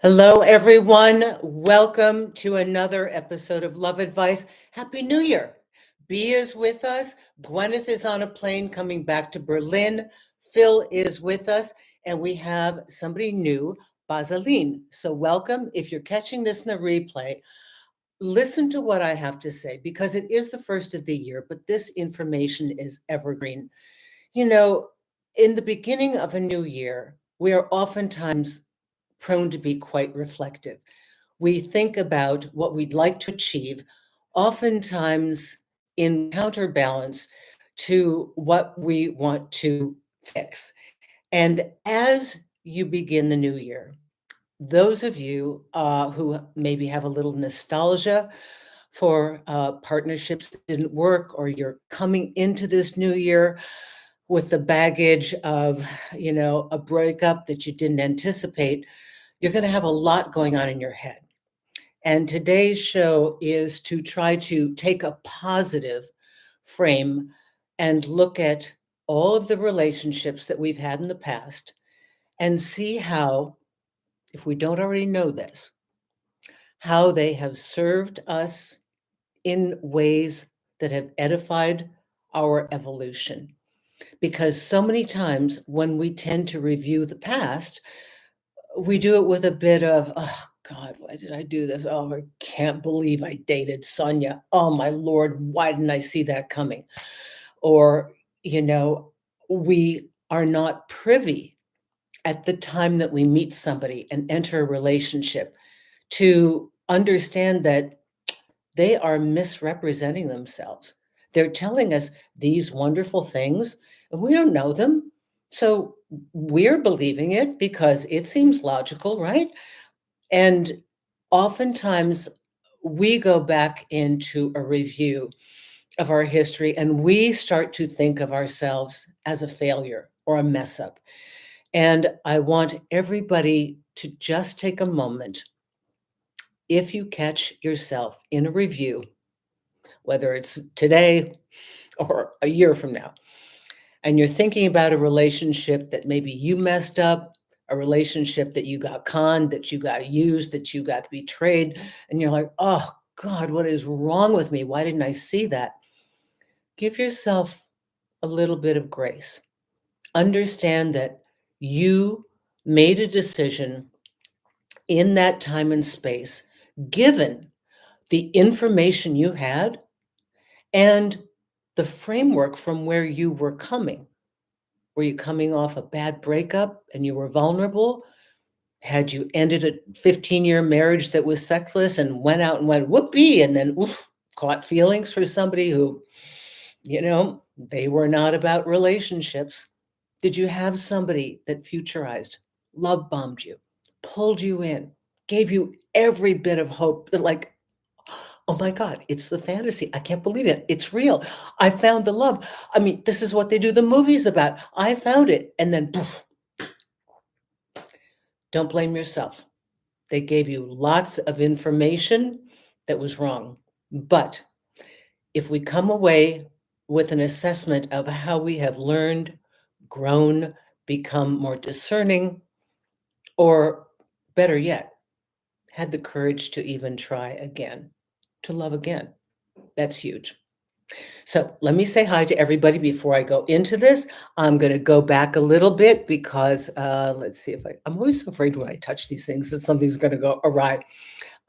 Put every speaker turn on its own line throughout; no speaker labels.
Hello, everyone. Welcome to another episode of Love Advice. Happy New Year. B is with us. Gwyneth is on a plane coming back to Berlin. Phil is with us. And we have somebody new, Baseline. So welcome. If you're catching this in the replay, listen to what I have to say because it is the first of the year, but this information is evergreen. You know, in the beginning of a new year, we are oftentimes prone to be quite reflective. We think about what we'd like to achieve, oftentimes in counterbalance to what we want to fix. And as you begin the new year, those of you who maybe have a little nostalgia for partnerships that didn't work, or you're coming into this new year with the baggage of, a breakup that you didn't anticipate, you're going to have a lot going on in your head. And today's show is to try to take a positive frame and look at all of the relationships that we've had in the past and see how, if we don't already know this, how they have served us in ways that have edified our evolution. Because so many times when we tend to review the past, we do it with a bit of, oh God, why did I do this? Oh, I can't believe I dated Sonia. Oh my Lord, why didn't I see that coming? Or, we are not privy at the time that we meet somebody and enter a relationship to understand that they are misrepresenting themselves. They're telling us these wonderful things, and we don't know them. So we're believing it because it seems logical, right? And oftentimes we go back into a review of our history and we start to think of ourselves as a failure or a mess up. And I want everybody to just take a moment. If you catch yourself in a review, whether it's today or a year from now, and you're thinking about a relationship that maybe you messed up, a relationship that you got conned, that you got used, that you got betrayed, and you're like, oh God, what is wrong with me? Why didn't I see that? Give yourself a little bit of grace. Understand that you made a decision in that time and space, given the information you had and the framework from where you were coming. Were you coming off a bad breakup and you were vulnerable? Had you ended a 15-year marriage that was sexless and went out and went whoopee and then caught feelings for somebody who, they were not about relationships? Did you have somebody that futurized, love bombed you, pulled you in, gave you every bit of hope that, like, oh my God, it's the fantasy. I can't believe it. It's real. I found the love. I mean, this is what they do the movies about. I found it. And then poof. Don't blame yourself. They gave you lots of information that was wrong. But if we come away with an assessment of how we have learned, grown, become more discerning, or better yet, had the courage to even try again, to love again, that's huge. So let me say hi to everybody before I go into this. I'm going to go back a little bit because let's see if I'm always so afraid when I touch these things that something's going to go awry.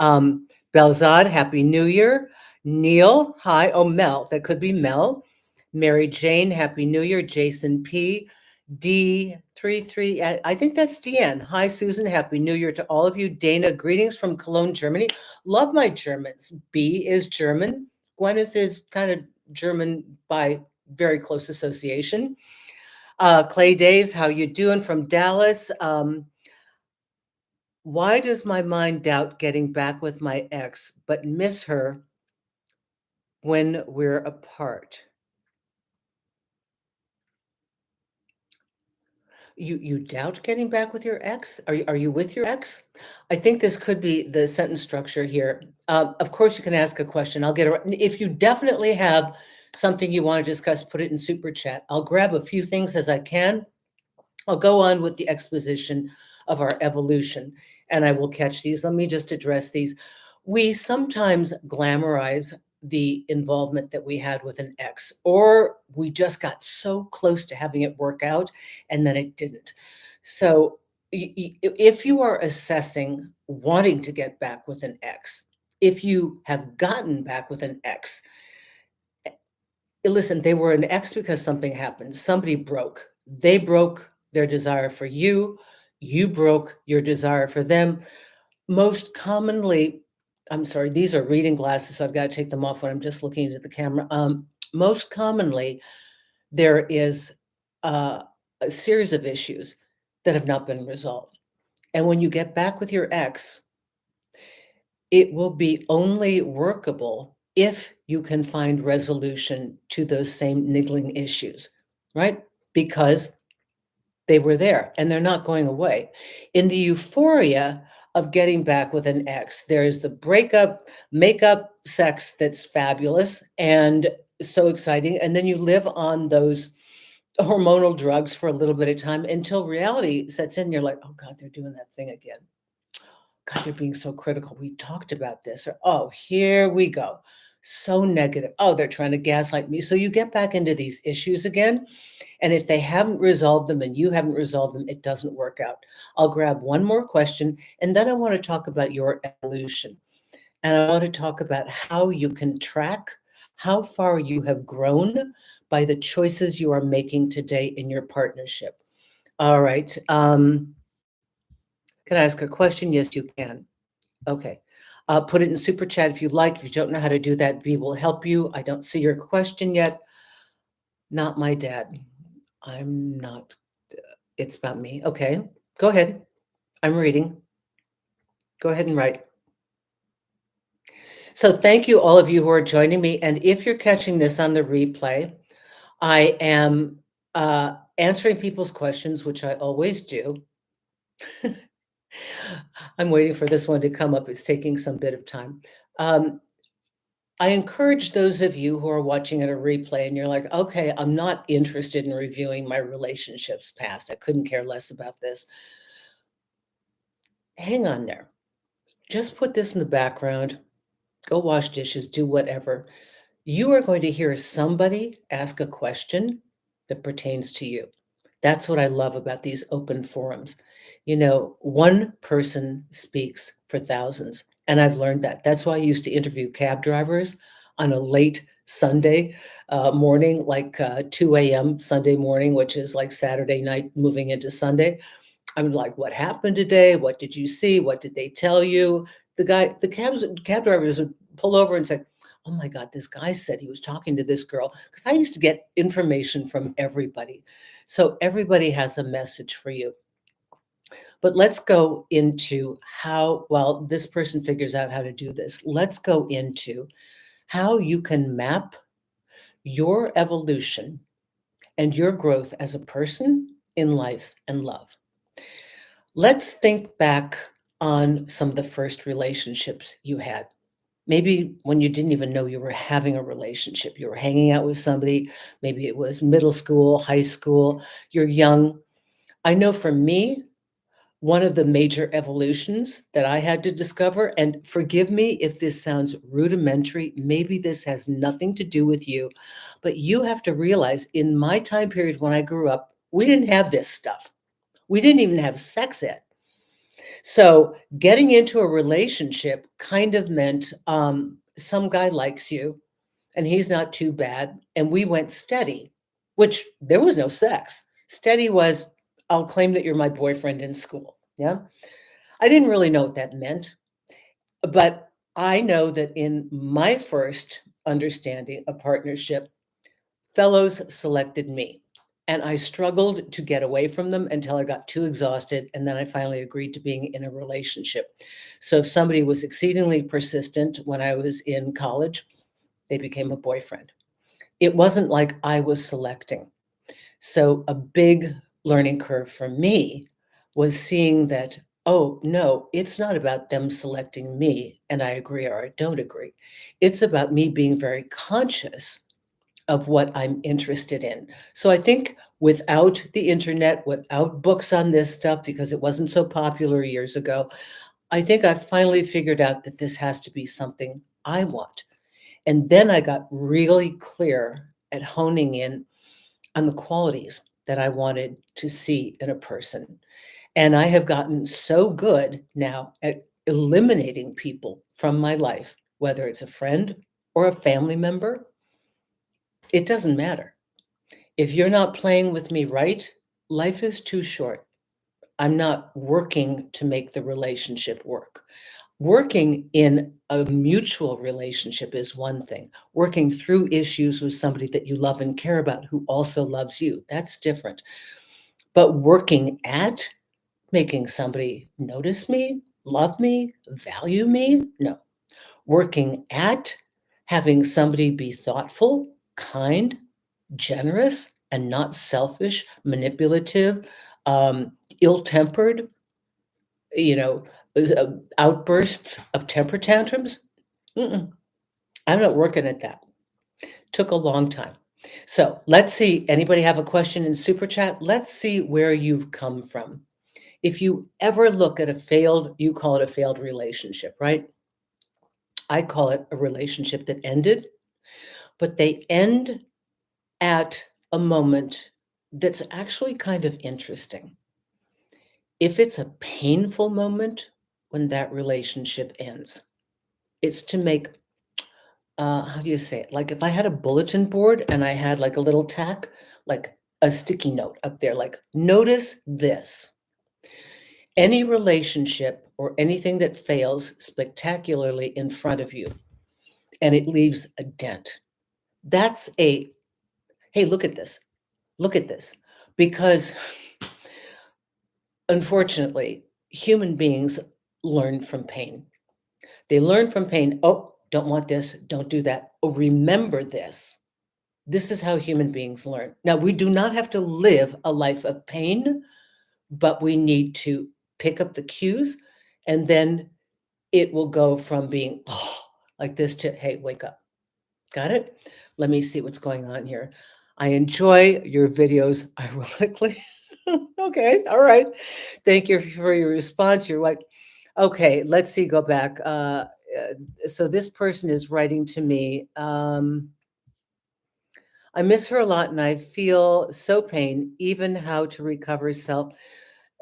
Belzad, Happy New Year. Neil, hi. Oh, Mel, that could be Mel. Mary Jane, Happy New Year. Jason P. D33, I think that's Deanne. Hi, Susan. Happy New Year to all of you. Dana, greetings from Cologne, Germany. Love my Germans. B is German. Gwyneth is kind of German by very close association. Clay Days, how you doing from Dallas? Why does my mind doubt getting back with my ex, but miss her when we're apart? You doubt getting back with your ex? Are you with your ex? I think this could be the sentence structure here. Of course, you can ask a question. I'll get it. If you definitely have something you want to discuss, put it in super chat. I'll grab a few things as I can, I'll go on with the exposition of our evolution, and I will catch these. Let me just address these. We sometimes glamorize the involvement that we had with an ex, or we just got so close to having it work out and then it didn't. So, if you are assessing wanting to get back with an ex, if you have gotten back with an ex, listen, they were an ex because something happened. Somebody broke. They broke their desire for you. You broke your desire for them. Most commonly, I'm sorry, these are reading glasses, so I've got to take them off when I'm just looking into the camera. Most commonly, there is a series of issues that have not been resolved. And when you get back with your ex, it will be only workable if you can find resolution to those same niggling issues, right? Because they were there and they're not going away. In the euphoria of getting back with an ex, there's the breakup, makeup, sex that's fabulous and so exciting. And then you live on those hormonal drugs for a little bit of time until reality sets in. You're like, oh God, they're doing that thing again. God, they're being so critical. We talked about this. Or, oh, here we go. So negative. Oh, they're trying to gaslight me. So you get back into these issues again. And if they haven't resolved them and you haven't resolved them, it doesn't work out. I'll grab one more question and then I want to talk about your evolution. And I want to talk about how you can track how far you have grown by the choices you are making today in your partnership. All right. Can I ask a question? Yes, you can. Okay. Put it in super chat if you like. If you don't know how to do that, B will help you. I don't see your question yet. Not my dad. I'm not. It's about me. Okay. Go ahead. I'm reading. Go ahead and write. So thank you, all of you who are joining me. And if you're catching this on the replay, I am answering people's questions, which I always do. I'm waiting for this one to come up. It's taking some bit of time. I encourage those of you who are watching at a replay and you're like, okay, I'm not interested in reviewing my relationships past. I couldn't care less about this. Hang on there. Just put this in the background. Go wash dishes, do whatever. You are going to hear somebody ask a question that pertains to you. That's what I love about these open forums. You know, one person speaks for thousands. And I've learned that. That's why I used to interview cab drivers on a late Sunday morning, like 2 a.m. Sunday morning, which is like Saturday night moving into Sunday. I'm like, what happened today? What did you see? What did they tell you? The cab drivers would pull over and say, oh my God, this guy said he was talking to this girl. Because I used to get information from everybody. So everybody has a message for you. But let's go into how, while this person figures out how to do this, let's go into how you can map your evolution and your growth as a person in life and love. Let's think back on some of the first relationships you had. Maybe when you didn't even know you were having a relationship, you were hanging out with somebody. Maybe it was middle school, high school, you're young. I know for me, one of the major evolutions that I had to discover, and forgive me if this sounds rudimentary, maybe this has nothing to do with you, but you have to realize in my time period when I grew up, we didn't have this stuff. We didn't even have sex ed. So getting into a relationship kind of meant some guy likes you and he's not too bad. And we went steady, which there was no sex. Steady was, I'll claim that you're my boyfriend in school. Yeah. I didn't really know what that meant, but I know that in my first understanding of partnership, fellows selected me. And I struggled to get away from them until I got too exhausted. And then I finally agreed to being in a relationship. So if somebody was exceedingly persistent when I was in college, they became a boyfriend. It wasn't like I was selecting. So a big learning curve for me was seeing that, oh, no, it's not about them selecting me and I agree or I don't agree. It's about me being very conscious of what I'm interested in. So I think without the internet, without books on this stuff, because it wasn't so popular years ago, I think I finally figured out that this has to be something I want. And then I got really clear at honing in on the qualities that I wanted to see in a person. And I have gotten so good now at eliminating people from my life, whether it's a friend or a family member, it doesn't matter. If you're not playing with me right, life is too short. I'm not working to make the relationship work. Working in a mutual relationship is one thing. Working through issues with somebody that you love and care about who also loves you, that's different. But working at making somebody notice me, love me, value me, no. Working at having somebody be thoughtful, kind, generous, and not selfish, manipulative, ill-tempered, you know, outbursts of temper tantrums. Mm-mm. I'm not working at that. Took a long time. So let's see. Anybody have a question in Super Chat? Let's see where you've come from. If you ever look at a failed, you call it a failed relationship, right? I call it a relationship that ended, but they end at a moment that's actually kind of interesting. If it's a painful moment when that relationship ends, it's to make, how do you say it? Like if I had a bulletin board and I had like a little tack, like a sticky note up there, like notice this. Any relationship or anything that fails spectacularly in front of you and it leaves a dent. That's a, hey, look at this. Look at this. Because unfortunately, human beings learn from pain. They learn from pain. Oh, don't want this. Don't do that. Oh, remember this. This is how human beings learn. Now, we do not have to live a life of pain, but we need to pick up the cues and then it will go from being oh, like this to, hey, wake up. Got it? Let me see what's going on here. I enjoy your videos, ironically. Okay, all right. Thank you for your response. You're like, okay, let's see, go back. So this person is writing to me. I miss her a lot and I feel so pain, even how to recover self.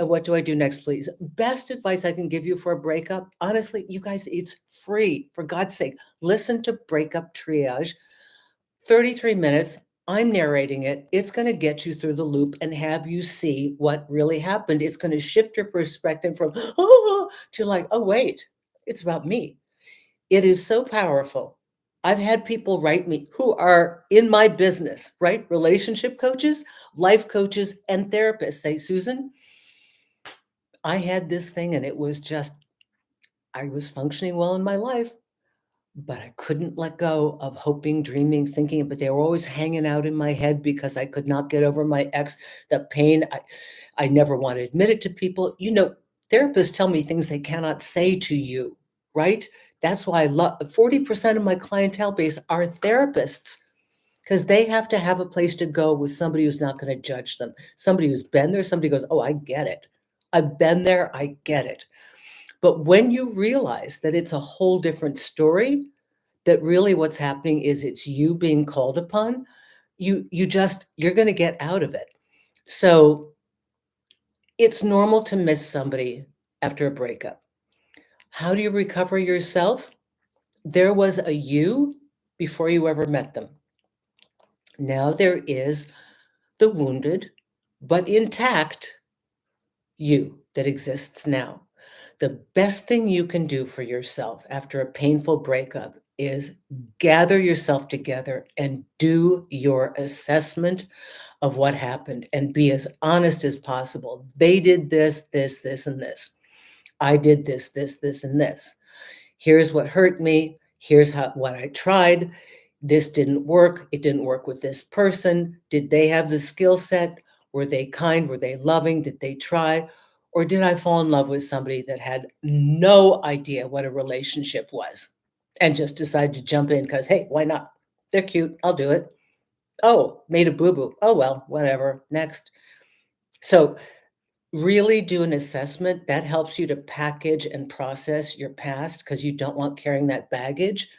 What do I do next, please? Best advice I can give you for a breakup. Honestly, you guys, it's free. For God's sake, listen to Breakup Triage. 33 minutes. I'm narrating it. It's going to get you through the loop and have you see what really happened. It's going to shift your perspective from, oh, to like, oh, wait, it's about me. It is so powerful. I've had people write me who are in my business, right? Relationship coaches, life coaches, and therapists say, Susan, I had this thing and it was just, I was functioning well in my life, but I couldn't let go of hoping, dreaming, thinking, but they were always hanging out in my head because I could not get over my ex, the pain. I never want to admit it to people. You know, therapists tell me things they cannot say to you, right? That's why I love 40% of my clientele base are therapists because they have to have a place to go with somebody who's not going to judge them. Somebody who's been there, somebody goes, oh, I get it. I've been there, I get it. But when you realize that it's a whole different story, that really what's happening is it's you being called upon, you're going to get out of it. So it's normal to miss somebody after a breakup. How do you recover yourself? There was a you before you ever met them. Now there is the wounded but intact you that exists now. The best thing you can do for yourself after a painful breakup is gather yourself together and do your assessment of what happened and be as honest as possible. They did this, this, this, and this. I did this, this, this, and this. Here's what hurt me. Here's what I tried. This didn't work. It didn't work with this person. Did they have the skill set? Were they kind? Were they loving? Did they try? Or did I fall in love with somebody that had no idea what a relationship was and just decided to jump in because, hey, why not? They're cute. I'll do it. Oh, made a boo-boo. Oh, well, whatever. Next. So really do an assessment. That helps you to package and process your past because you don't want carrying that baggage.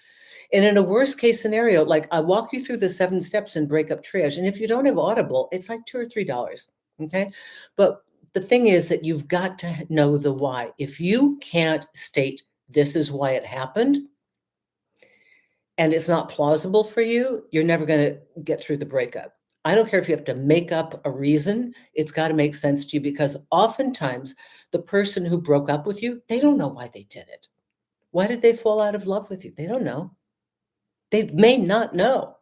And in a worst case scenario, like I walk you through the 7 steps in Breakup Triage, and if you don't have Audible, it's like 2 or $3, okay? But the thing is that you've got to know the why. If you can't state, "This is why it happened," and it's not plausible for you, you're never gonna get through the breakup. I don't care if you have to make up a reason, it's gotta make sense to you because oftentimes the person who broke up with you, they don't know why they did it. Why did they fall out of love with you? They don't know. They may not know,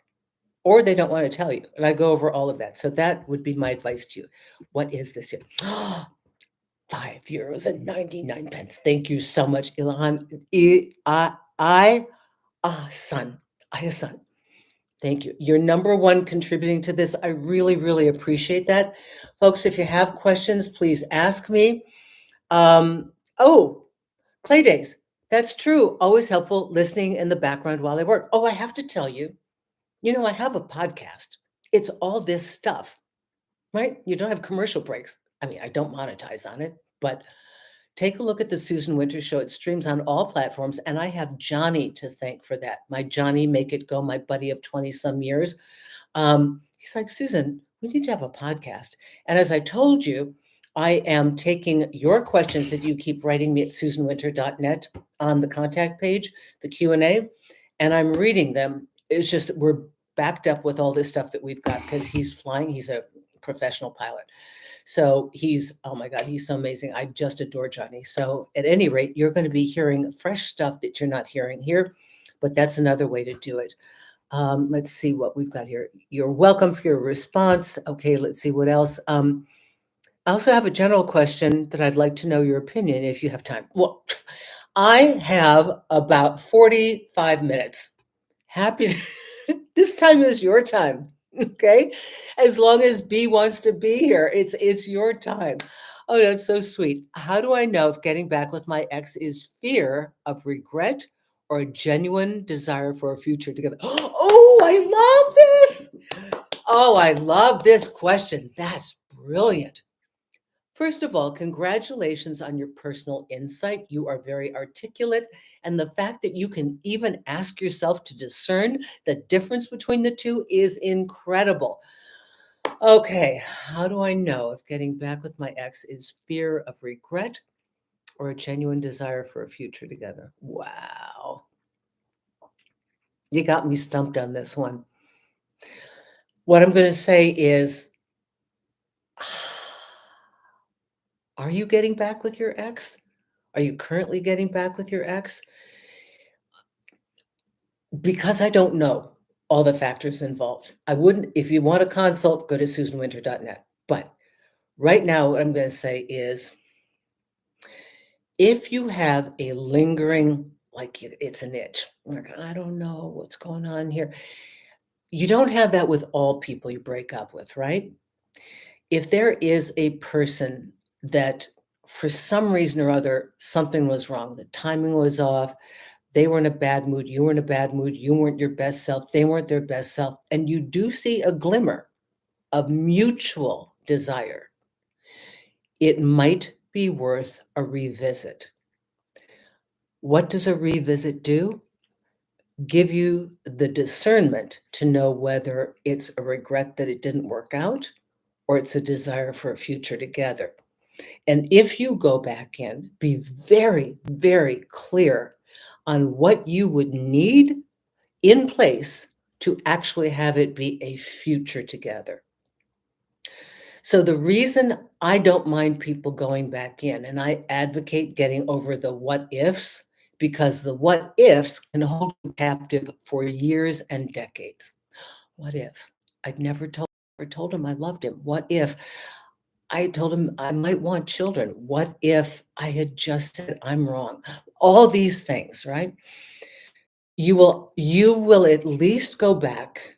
or they don't wanna tell you, and I go over all of that. So that would be my advice to you. What is this here? €5.99. Thank you so much, Ilhan. Son. I son. Thank you. You're number one contributing to this. I really, really appreciate that. Folks, if you have questions, please ask me. Oh, play days. That's true. Always helpful listening in the background while I work. Oh, I have to tell you, I have a podcast. It's all this stuff, right? You don't have commercial breaks. I mean, I don't monetize on it, but take a look at the Susan Winters Show. It streams on all platforms, and I have Johnny to thank for that. My Johnny Make It Go, my buddy of 20 some years. He's like, "Susan, we need to have a podcast." And as I told you, I am taking your questions that you keep writing me at susanwinter.net on the contact page, the Q&A, and I'm reading them. It's just we're backed up with all this stuff that we've got because he's flying. He's a professional pilot. So he's, oh my God, he's so amazing. I just adore Johnny. So at any rate, you're going to be hearing fresh stuff that you're not hearing here, but that's another way to do it. Let's see what we've got here. You're welcome for your response. Okay, let's see what else. I also have a general question that I'd like to know your opinion if you have time. Well, I have about 45 minutes. Happy to, this time is your time. Okay. As long as B wants to be here, it's your time. Oh, that's so sweet. How do I know if getting back with my ex is fear of regret or a genuine desire for a future together? Oh, I love this. Oh, I love this question. That's brilliant. First of all, congratulations on your personal insight. You are very articulate. And the fact that you can even ask yourself to discern the difference between the two is incredible. Okay, how do I know if getting back with my ex is fear of regret or a genuine desire for a future together? Wow. You got me stumped on this one. What I'm going to say is, are you getting back with your ex? Are you currently getting back with your ex? Because I don't know all the factors involved. I wouldn't, if you want a consult, go to susanwinter.net. But right now, what I'm going to say is if you have a lingering, like it's an itch, like, I don't know what's going on here. You don't have that with all people you break up with, right? If there is a person that for some reason or other, something was wrong, the timing was off, they were in a bad mood, you were in a bad mood, you weren't your best self, they weren't their best self, and you do see a glimmer of mutual desire, it might be worth a revisit. What does a revisit do? Give you the discernment to know whether it's a regret that it didn't work out or it's a desire for a future together. And if you go back in, be very, very clear on what you would need in place to actually have it be a future together. So the reason I don't mind people going back in, and I advocate getting over the what ifs, because the what ifs can hold you captive for years and decades. What if? I'd never told him I loved him. What if I told him I might want children? What if I had just said I'm wrong? All these things, right? You will at least go back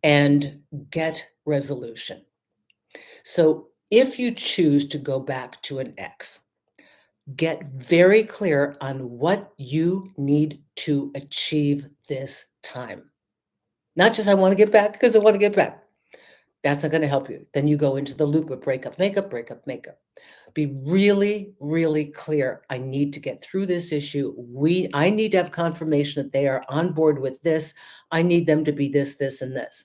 and get resolution. So if you choose to go back to an ex, get very clear on what you need to achieve this time. Not just I want to get back because I want to get back. That's not going to help you. Then you go into the loop of breakup, makeup, breakup, makeup. Be really, really clear. I need to get through this issue. I need to have confirmation that they are on board with this. I need them to be this, this, and this.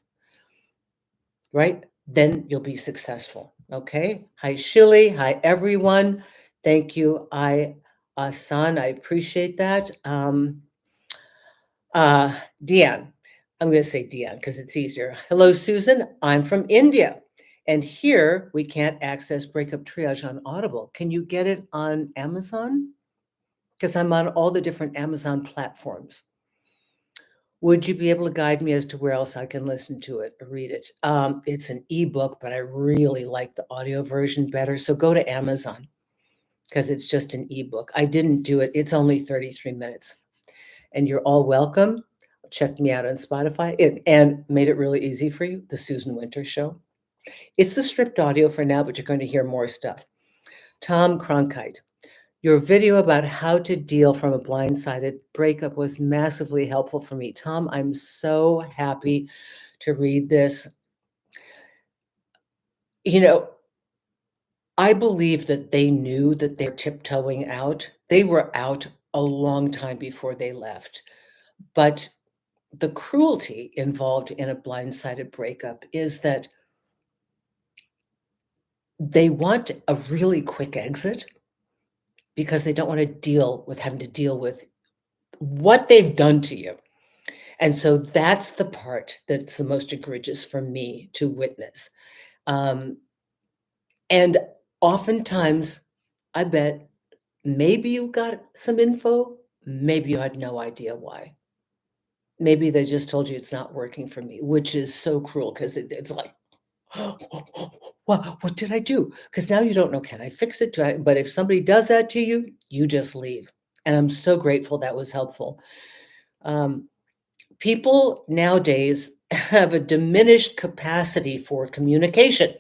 Right? Then you'll be successful. Okay. Hi, Shilly. Hi, everyone. Thank you. Son, I appreciate that. Deanne, I'm going to say Deanne because it's easier. Hello, Susan. I'm from India. And here we can't access Breakup Triage on Audible. Can you get it on Amazon? Because I'm on all the different Amazon platforms. Would you be able to guide me as to where else I can listen to it or read it? It's an ebook, but I really like the audio version better. So go to Amazon because it's just an ebook. I didn't do it. It's only 33 minutes. And you're all welcome. Check me out on Spotify and made it really easy for you, The Susan Winter Show. It's the stripped audio for now, but you're going to hear more stuff. Tom Cronkite, your video about how to deal from a blindsided breakup was massively helpful for me. Tom, I'm so happy to read this. You know, I believe that they knew that they're tiptoeing out. They were out a long time before they left. But the cruelty involved in a blindsided breakup is that they want a really quick exit because they don't want to deal with having to deal with what they've done to you. And so that's the part that's the most egregious for me to witness. And oftentimes, I bet maybe you got some info, maybe you had no idea why. Maybe they just told you it's not working for me, which is so cruel because it's like, what did I do? Because now you don't know, can I fix it? But if somebody does that to you, you just leave. And I'm so grateful that was helpful. People nowadays have a diminished capacity for communication,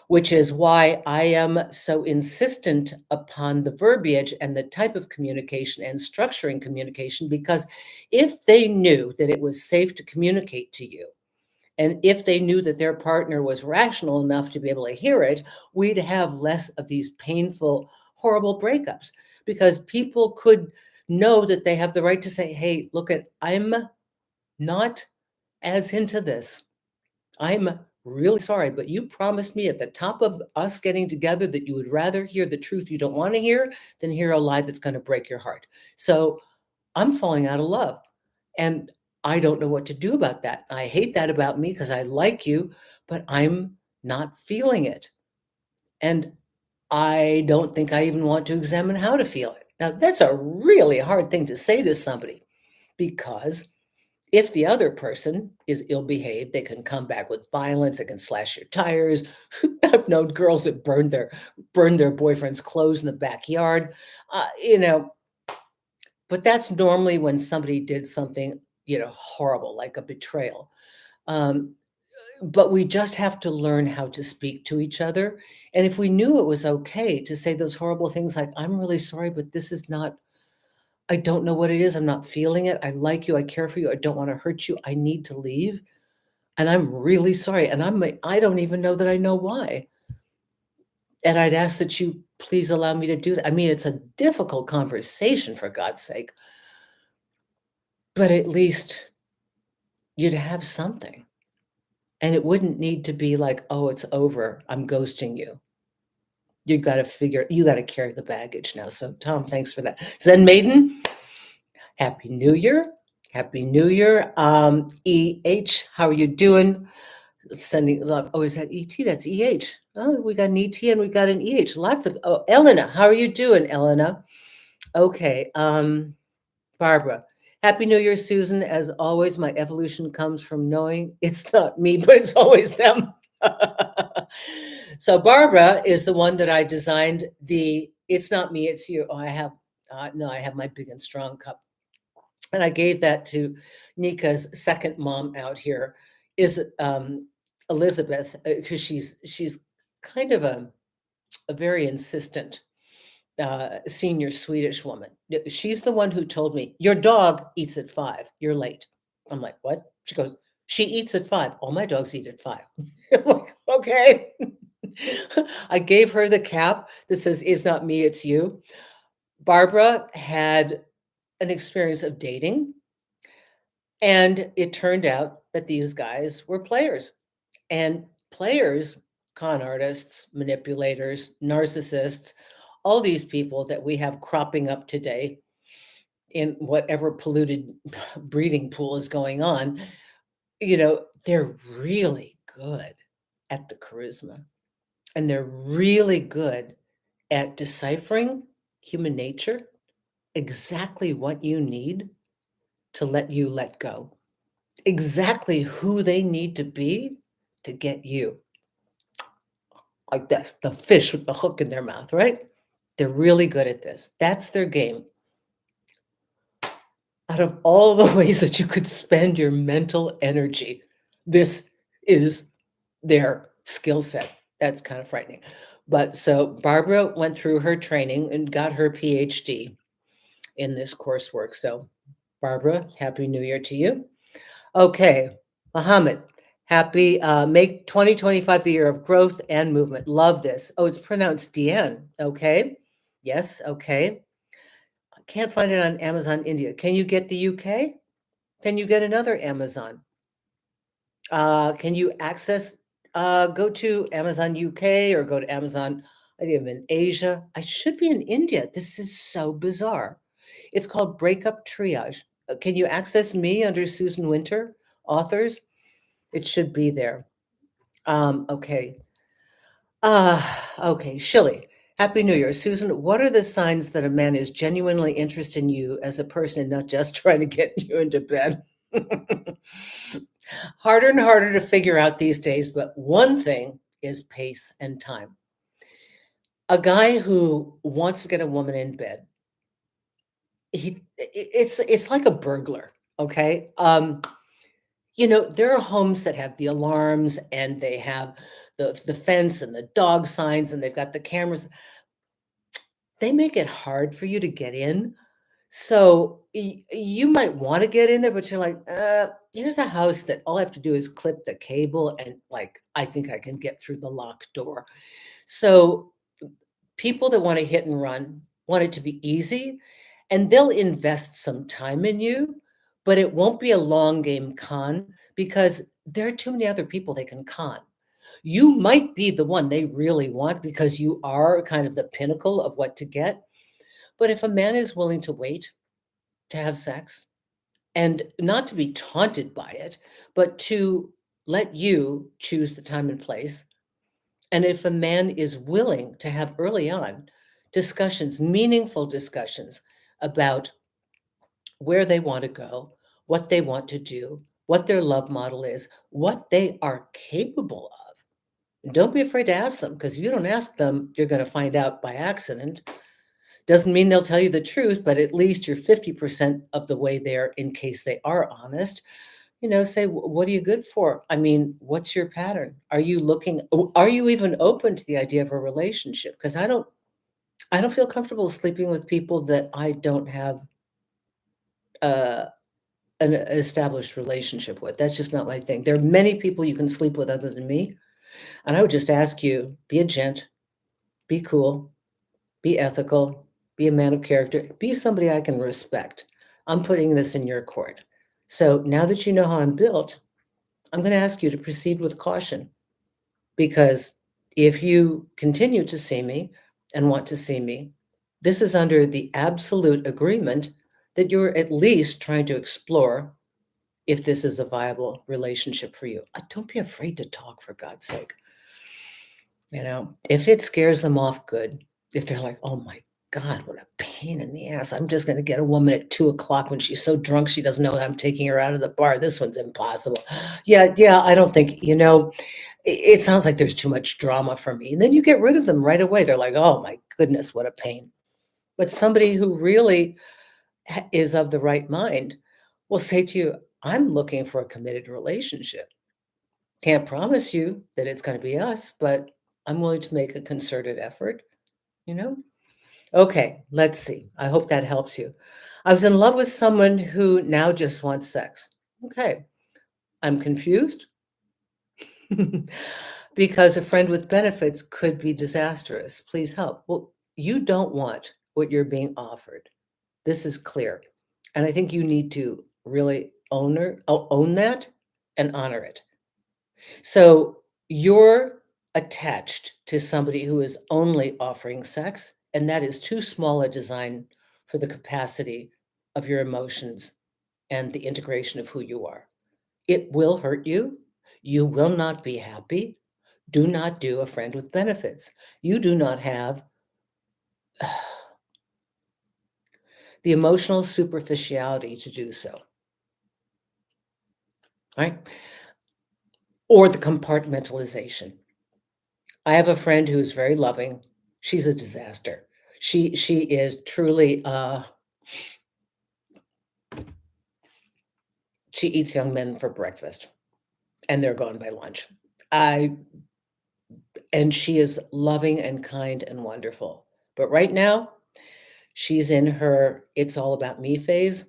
which is why I am so insistent upon the verbiage and the type of communication and structuring communication, because if they knew that it was safe to communicate to you, and if they knew that their partner was rational enough to be able to hear it, we'd have less of these painful, horrible breakups, because people could know that they have the right to say, hey, look, I'm not as into this. I'm really sorry, but you promised me at the top of us getting together that you would rather hear the truth you don't want to hear than hear a lie that's going to break your heart. So I'm falling out of love. And I don't know what to do about that. I hate that about me because I like you, but I'm not feeling it. And I don't think I even want to examine how to feel it. Now, that's a really hard thing to say to somebody, because if the other person is ill behaved, they can come back with violence. They can slash your tires. I've known girls that burned their boyfriend's clothes in the backyard. But that's normally when somebody did something, horrible, like a betrayal. Um, but we just have to learn how to speak to each other. And if we knew it was okay to say those horrible things like, I'm really sorry, but this is not, I don't know what it is. I'm not feeling it. I like you. I care for you. I don't want to hurt you. I need to leave. And I'm really sorry. And I don't even know that I know why. And I'd ask that you please allow me to do that. I mean, it's a difficult conversation, for God's sake, but at least you'd have something. And it wouldn't need to be like, oh, it's over. I'm ghosting you. You got to carry the baggage now. So, Tom, thanks for that. Zen Maiden, Happy New Year. Happy New Year. EH, how are you doing? Sending love. Oh, is that ET? That's EH. Oh, we got an ET and we got an EH. Lots of, oh, Elena, how are you doing, Elena? Okay. Barbara, Happy New Year, Susan. As always, my evolution comes from knowing it's not me, but it's always them. So Barbara is the one that I designed the It's Not Me, It's You. Oh, I have my Big and Strong cup. And I gave that to Nika's second mom out here, is Elizabeth, because she's kind of a very insistent senior Swedish woman. She's the one who told me, your dog eats at 5. You're late. I'm like, what? She goes, She eats at 5. All my dogs eat at 5. I'm like, okay. I gave her the cap that says, "It's not me, it's you." Barbara had an experience of dating, and it turned out that these guys were players. And players, con artists, manipulators, narcissists, all these people that we have cropping up today in whatever polluted breeding pool is going on, they're really good at the charisma, and they're really good at deciphering human nature, exactly what you need to let you let go, exactly who they need to be to get you. Like this, the fish with the hook in their mouth, right? They're really good at this. That's their game. Out of all the ways that you could spend your mental energy, this is their skill set. That's kind of frightening. But so Barbara went through her training and got her PhD in this coursework. So, Barbara, Happy New Year to you. Okay, Mohammed, happy, make 2025 the year of growth and movement. Love this. Oh, it's pronounced Deanne. Okay. Yes. Okay. I can't find it on Amazon India. Can you get the UK? Can you get another Amazon? Can you access, go to Amazon UK or go to Amazon, I think I'm in Asia. I should be in India. This is so bizarre. It's called Breakup Triage. Can you access me under Susan Winter, authors? It should be there. Okay. Okay. Shilly. Happy New Year. Susan, what are the signs that a man is genuinely interested in you as a person and not just trying to get you into bed? Harder and harder to figure out these days, but one thing is pace and time. A guy who wants to get a woman in bed, it's like a burglar, okay? There are homes that have the alarms and they have the fence and the dog signs and they've got the cameras. They make it hard for you to get in. So you might want to get in there, but you're like, here's a house that all I have to do is clip the cable and like I think I can get through the locked door. So people that want to hit and run want it to be easy, and they'll invest some time in you, but it won't be a long game con because there are too many other people they can con. You might be the one they really want because you are kind of the pinnacle of what to get. But if a man is willing to wait to have sex and not to be taunted by it, but to let you choose the time and place, and if a man is willing to have early on discussions, meaningful discussions about where they want to go, what they want to do, what their love model is, what they are capable of. And don't be afraid to ask them, because if you don't ask them, you're going to find out by accident. Doesn't mean they'll tell you the truth, but at least you're 50% of the way there in case they are honest. Say, what are you good for? I mean, what's your pattern? Are you even open to the idea of a relationship? Because I don't feel comfortable sleeping with people that I don't have uh, an established relationship with. That's just not my thing. There are many people you can sleep with other than me. And I would just ask you, be a gent, be cool, be ethical, be a man of character, be somebody I can respect. I'm putting this in your court. So now that you know how I'm built, I'm going to ask you to proceed with caution, because if you continue to see me and want to see me, this is under the absolute agreement that you're at least trying to explore if this is a viable relationship for you. Don't be afraid to talk, for God's sake. If it scares them off, good. If they're like, oh my God, what a pain in the ass. I'm just going to get a woman at 2 o'clock when she's so drunk she doesn't know that I'm taking her out of the bar. This one's impossible. Yeah, I don't think, it sounds like there's too much drama for me. And then you get rid of them right away. They're like, oh my goodness, what a pain. But somebody who really is of the right mind will say to you, I'm looking for a committed relationship. Can't promise you that it's going to be us, but I'm willing to make a concerted effort, you know? Okay, let's see. I hope that helps you. I was in love with someone who now just wants sex. Okay. I'm confused because a friend with benefits could be disastrous. Please help. Well, you don't want what you're being offered. This is clear. And I think you need to really own that and honor it. So you're attached to somebody who is only offering sex, and that is too small a design for the capacity of your emotions and the integration of who you are. It will hurt you. You will not be happy. Do not do a friend with benefits. You do not have the emotional superficiality to do so, right? Or the compartmentalization. I have a friend who's very loving. She's a disaster. She is truly she eats young men for breakfast and they're gone by lunch. I and she is loving and kind and wonderful. But right now, she's in her it's all about me phase.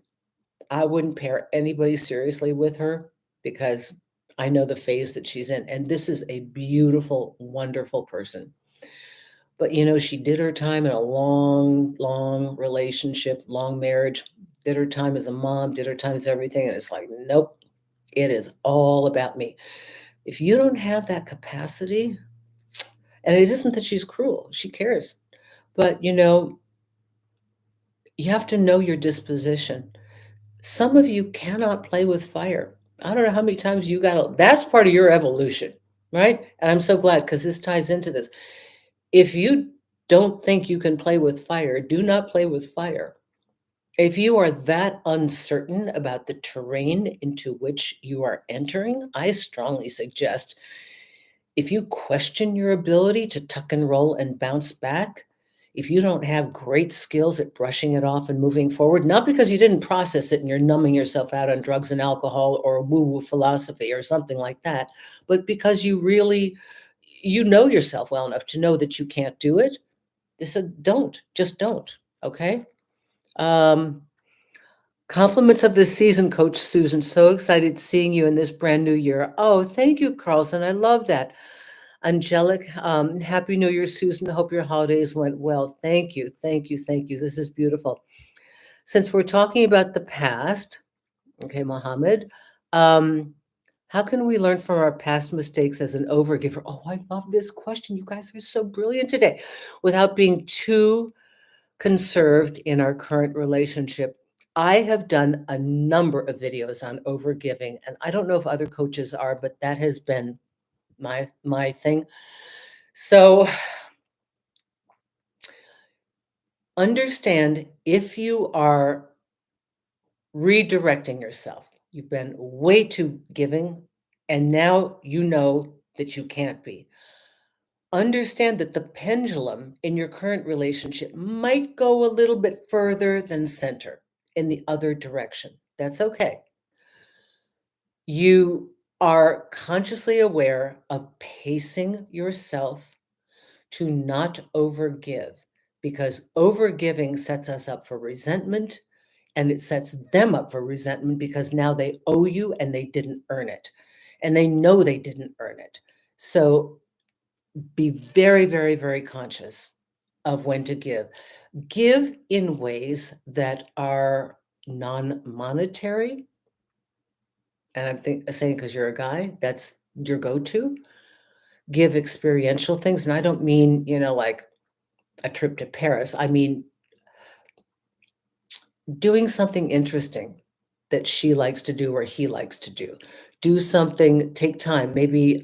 I wouldn't pair anybody seriously with her because I know the phase that she's in. And this is a beautiful, wonderful person. But, she did her time in a long, long relationship, long marriage, did her time as a mom, did her time as everything. And it's like, nope, it is all about me. If you don't have that capacity, and it isn't that she's cruel, she cares. But, you have to know your disposition. Some of you cannot play with fire. I don't know how many times you got to, that's part of your evolution, right? And I'm so glad because this ties into this. If you don't think you can play with fire, do not play with fire. If you are that uncertain about the terrain into which you are entering, I strongly suggest if you question your ability to tuck and roll and bounce back, if you don't have great skills at brushing it off and moving forward, not because you didn't process it and you're numbing yourself out on drugs and alcohol or woo-woo philosophy or something like that, but because you know yourself well enough to know that you can't do it, they said, just don't. Okay. Um, Compliments of the season, Coach Susan. So excited seeing you in this brand new year. Oh, thank you, Carlson. I love that. Angelic, Happy New Year, Susan. Hope your holidays went well. Thank you, thank you, thank you. This is beautiful. Since we're talking about the past, okay, Mohammed, um, how can we learn from our past mistakes as an overgiver? Oh, I love this question. You guys are so brilliant today. Without being too conserved in our current relationship. I have done a number of videos on overgiving, and I don't know if other coaches are, but that has been my thing. So understand if you are redirecting yourself, you've been way too giving, and now you know that you can't be. Understand that the pendulum in your current relationship might go a little bit further than center in the other direction. That's okay. You are consciously aware of pacing yourself to not overgive because overgiving sets us up for resentment and it sets them up for resentment because now they owe you and they didn't earn it. And they know they didn't earn it. So be very, very, very conscious of when to give. Give in ways that are non-monetary. And saying because you're a guy, that's your go-to. Give experiential things. And I don't mean, like a trip to Paris. I mean, doing something interesting that she likes to do or he likes to do. Do something, take time, maybe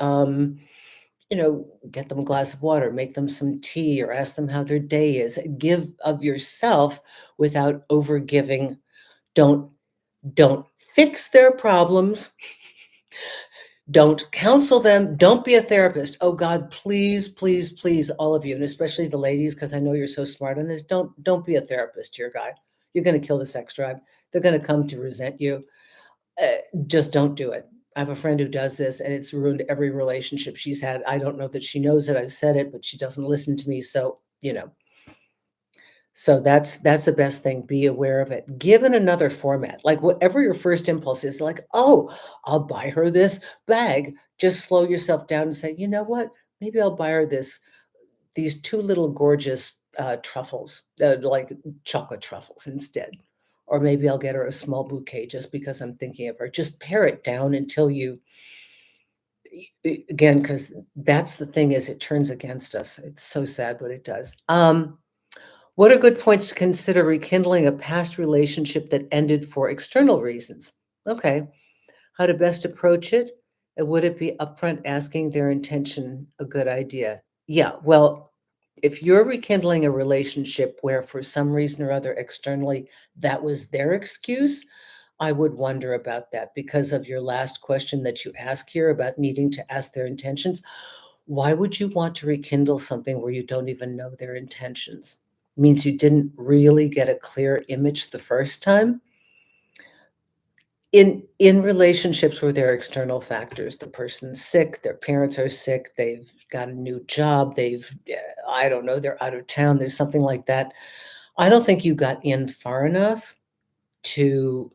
get them a glass of water, make them some tea, or ask them how their day is. Give of yourself without overgiving. Don't fix their problems. Don't counsel them. Don't be a therapist. Oh God, please, please, please, all of you, and especially the ladies, because I know you're so smart on this. Don't be a therapist to your guy. You're going to kill the sex drive. They're going to come to resent you. Just don't do it. I have a friend who does this, and it's ruined every relationship she's had. I don't know that she knows it. I've said it, but she doesn't listen to me. So, So that's the best thing, be aware of it. Give it another format, like, whatever your first impulse is, like, "Oh, I'll buy her this bag." Just slow yourself down and say, "You know what? Maybe I'll buy her these 2 little gorgeous, truffles, like chocolate truffles instead. Or maybe I'll get her a small bouquet just because I'm thinking of her." Just pare it down until you again, because that's the thing is it turns against us. It's so sad, but it does. What are good points to consider rekindling a past relationship that ended for external reasons? Okay. How to best approach it? And would it be upfront asking their intention a good idea? Yeah. Well, if you're rekindling a relationship where for some reason or other externally that was their excuse, I would wonder about that because of your last question that you ask here about needing to ask their intentions. Why would you want to rekindle something where you don't even know their intentions? Means you didn't really get a clear image the first time? In relationships where there are external factors, the person's sick, their parents are sick, they've got a new job, I don't know, they're out of town, there's something like that. I don't think you got in far enough to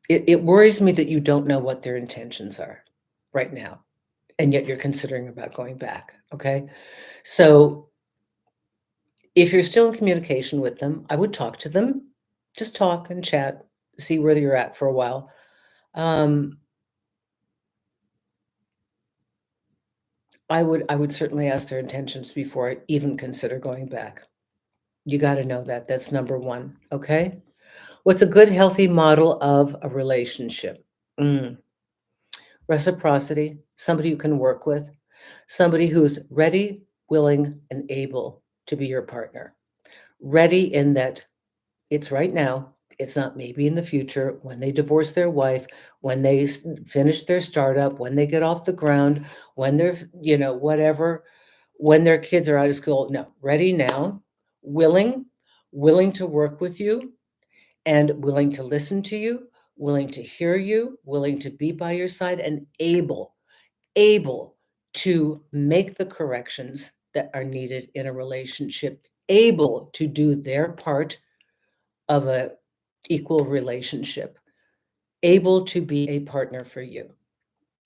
it worries me that you don't know what their intentions are right now, and yet you're considering about going back, okay? So, if you're still in communication with them, I would talk to them. Just talk and chat, see where you're at for a while. Um, I would certainly ask their intentions before I even consider going back. You gotta know that. That's number 1, okay? What's a good healthy model of a relationship? Mm, reciprocity, somebody you can work with, somebody who's ready, willing, and able to be your partner. Ready in that it's right now. It's not maybe in the future when they divorce their wife, when they finish their startup, when they get off the ground, when they're, whatever, when their kids are out of school. No, ready now, willing, willing to work with you and willing to listen to you, willing to hear you, willing to be by your side and able to make the corrections that are needed in a relationship, able to do their part of a equal relationship, able to be a partner for you,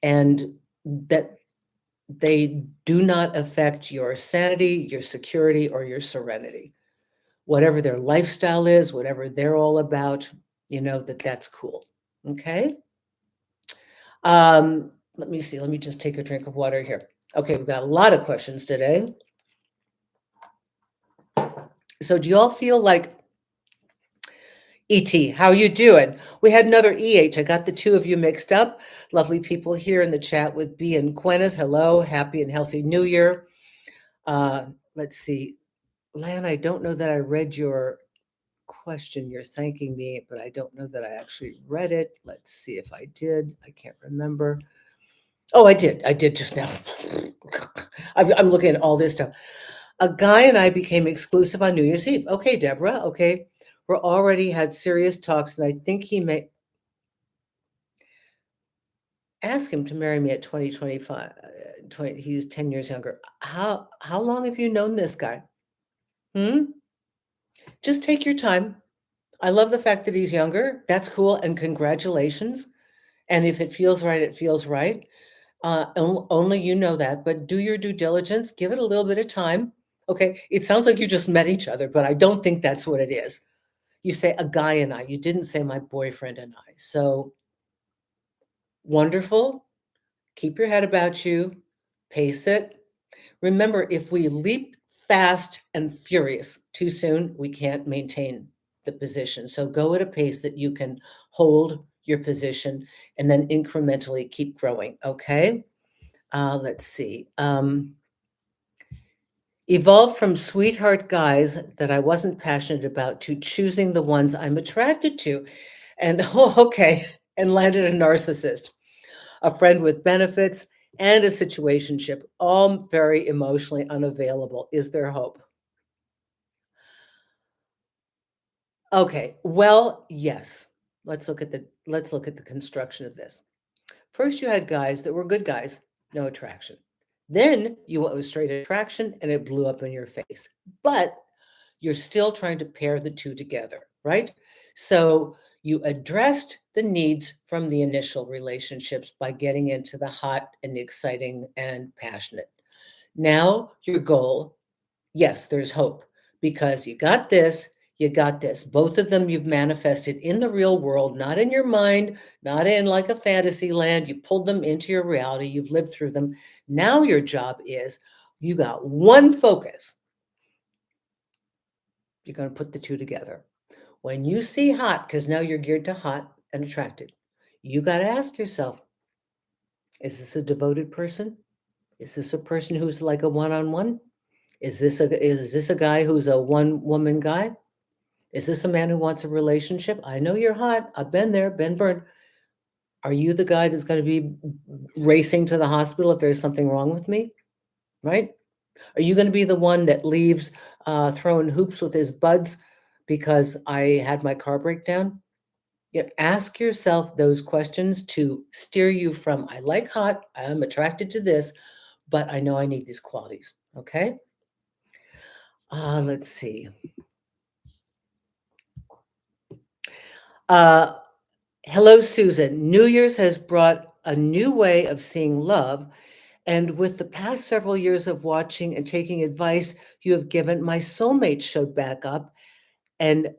and that they do not affect your sanity, your security, or your serenity. Whatever their lifestyle is, whatever they're all about, that's cool. Okay. Let me see. Let me just take a drink of water here. Okay, we've got a lot of questions today. So do you all feel like ET, how you doing? We had another EH. I got the two of you mixed up. Lovely people here in the chat with B and Gwyneth. Hello, happy and healthy New Year. Let's see. Lan, I don't know that I read your question. You're thanking me, but I don't know that I actually read it. Let's see if I did. I can't remember. Oh, I did. I did just now. I'm looking at all this stuff. A guy and I became exclusive on New Year's Eve. Okay, Deborah. Okay. We're already had serious talks, and I think he may ask him to marry me at 2025. 20, he's 10 years younger. How long have you known this guy? Hmm? Just take your time. I love the fact that he's younger. That's cool, and congratulations. And if it feels right, it feels right. Only you know that, but do your due diligence. Give it a little bit of time. Okay. It sounds like you just met each other, but I don't think that's what it is. You say a guy and I. You didn't say my boyfriend and I. So wonderful. Keep your head about you. Pace it. Remember, if we leap fast and furious too soon, we can't maintain the position. So go at a pace that you can hold your position and then incrementally keep growing. Okay. Let's see. Evolved from sweetheart guys that I wasn't passionate about to choosing the ones I'm attracted to. And oh, okay. And landed a narcissist, a friend with benefits, and a situationship, all very emotionally unavailable. Is there hope? Okay. Well, yes. Let's look at the construction of this. First, you had guys that were good guys, no attraction. Then you went with straight attraction and it blew up in your face. But you're still trying to pair the two together, right? So you addressed the needs from the initial relationships by getting into the hot and the exciting and passionate. Now, your goal, yes, there's hope because you got this, you got this. Both of them you've manifested in the real world, not in your mind, not in like a fantasy land. You pulled them into your reality, you've lived through them. Now, your job is you got one focus. You're going to put the two together. When you see hot, because now you're geared to hot and attracted, you got to ask yourself, is this a devoted person? Is this a person who's like a one-on-one? Is this a guy who's a one-woman guy? Is this a man who wants a relationship? I know you're hot. I've been there, been burned. Are you the guy that's going to be racing to the hospital if there's something wrong with me? Right? Are you going to be the one that leaves throwing hoops with his buds because I had my car break down? Ask yourself those questions to steer you from I like hot, I'm attracted to this, but I know I need these qualities. Okay. Let's see. Uh, Hello, Susan. New Year's has brought a new way of seeing love. And with the past several years of watching and taking advice you have given, my soulmate showed back up and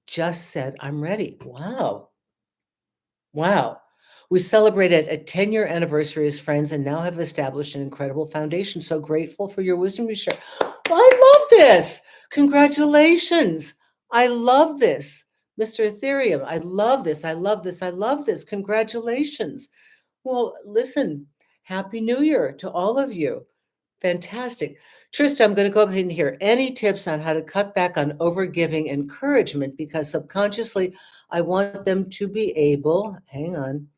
just said, I'm ready. Wow. Wow. We celebrated a 10-year anniversary as friends and now have established an incredible foundation. So grateful for your wisdom to share. Well, I love this. Congratulations. I love this. Mr. Ethereum, I love this. I love this. I love this. Congratulations. Well, listen, Happy New Year to all of you. Fantastic. Trista, I'm going to go ahead and hear any tips on how to cut back on overgiving encouragement because subconsciously I want them to be able, hang on,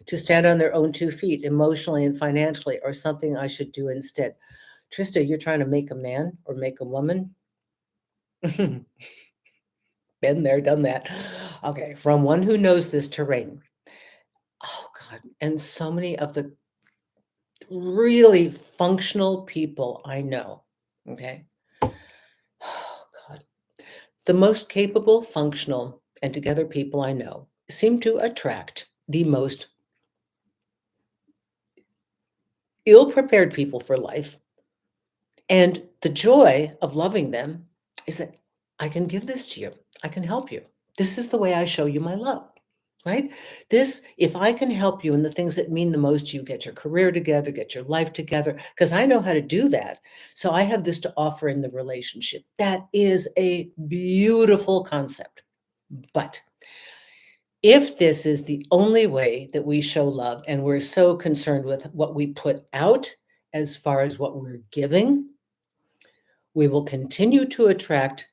to stand on their own 2 feet emotionally and financially, or something I should do instead. Trista, you're trying to make a man or make a woman? Been there, done that. Okay, from one who knows this terrain. Oh, God. And so many of the really functional people I know, okay? Oh, God. The most capable, functional, and together people I know seem to attract the most ill-prepared people for life. And the joy of loving them is that I can give this to you. I can help you. This is the way I show you my love, right? This, if I can help you in the things that mean the most to you, get your career together, get your life together, because I know how to do that. So I have this to offer in the relationship. That is a beautiful concept. But if this is the only way that we show love and we're so concerned with what we put out as far as what we're giving, we will continue to attract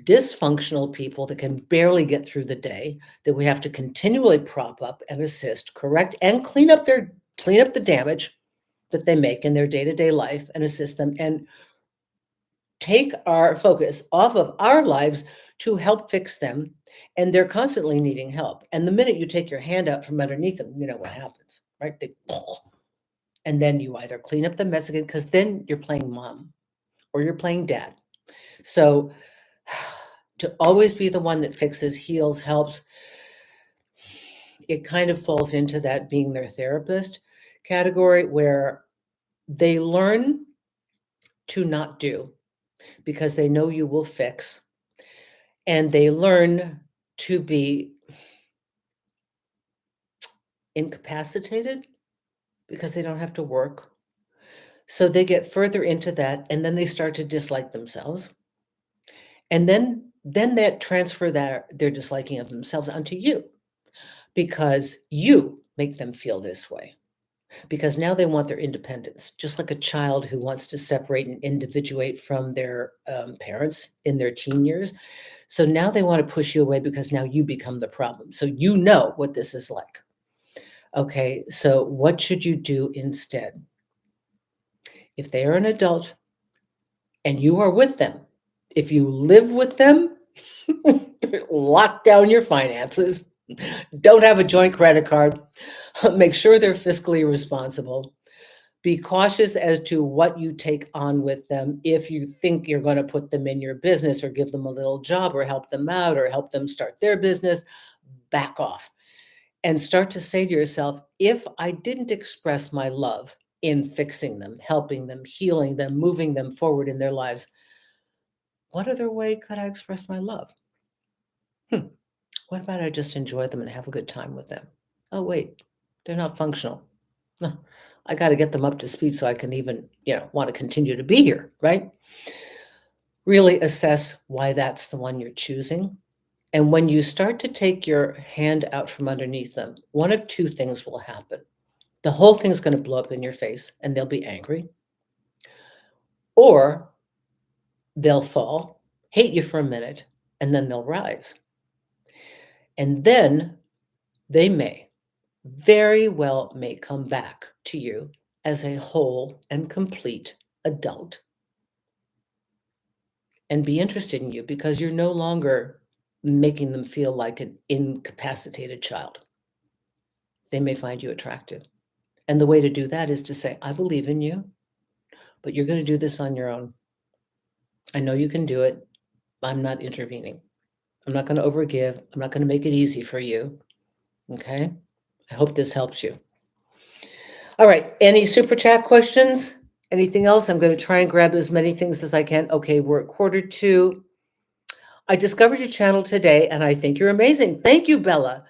dysfunctional people that can barely get through the day, that we have to continually prop up and assist, correct, and clean up the damage that they make in their day-to-day life and assist them and take our focus off of our lives to help fix them. And they're constantly needing help. And the minute you take your hand out from underneath them, you know what happens, right? And then you either clean up the mess again, because then you're playing mom or you're playing dad. So to always be the one that fixes, heals, helps, it kind of falls into that being their therapist category where they learn to not do because they know you will fix, and they learn to be incapacitated because they don't have to work. So they get further into that, and then they start to dislike themselves. And then that transfer their disliking of themselves onto you because you make them feel this way. Because now they want their independence, just like a child who wants to separate and individuate from their parents in their teen years. So now they want to push you away because now you become the problem. So you know what this is like. Okay, so what should you do instead? If they are an adult and you are with them, if you live with them, lock down your finances, don't have a joint credit card, make sure they're fiscally responsible. Be cautious as to what you take on with them. If you think you're going to put them in your business or give them a little job or help them out or help them start their business, back off and start to say to yourself, if I didn't express my love in fixing them, helping them, healing them, moving them forward in their lives, what other way could I express my love? What about I just enjoy them and have a good time with them? Oh, wait, they're not functional. No, I got to get them up to speed so I can even, want to continue to be here, right? Really assess why that's the one you're choosing. And when you start to take your hand out from underneath them, one of two things will happen. The whole thing's going to blow up in your face and they'll be angry, or they'll fall, hate you for a minute, and then they'll rise. And then they very well may come back to you as a whole and complete adult and be interested in you because you're no longer making them feel like an incapacitated child. They may find you attractive. And the way to do that is to say, I believe in you, but you're going to do this on your own. I know you can do it. I'm not intervening. I'm not going to overgive. I'm not going to make it easy for you. Okay? I hope this helps you. All right. Any super chat questions? Anything else? I'm going to try and grab as many things as I can. Okay, we're at 1:45. I discovered your channel today and I think you're amazing. Thank you, Bella.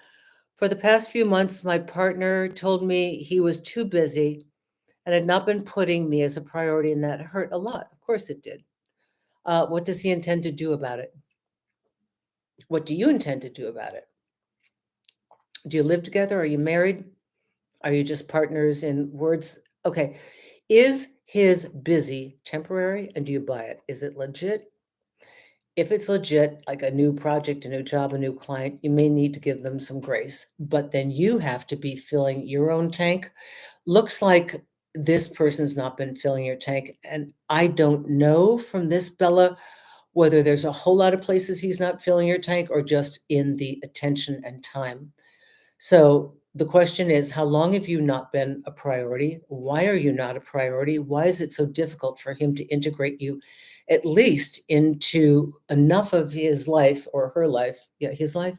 For the past few months, my partner told me he was too busy and had not been putting me as a priority, and that hurt a lot. Of course it did. What does he intend to do about it? What do you intend to do about it? Do you live together? Are you married? Are you just partners in words? Okay. Is his busy temporary and do you buy it? Is it legit? If it's legit, like a new project, a new job, a new client, you may need to give them some grace, but then you have to be filling your own tank. Looks like this person's not been filling your tank. And I don't know from this, Bella, whether there's a whole lot of places he's not filling your tank or just in the attention and time. So the question is, how long have you not been a priority? Why are you not a priority? Why is it so difficult for him to integrate you at least into enough of his life or her life? Yeah, his life.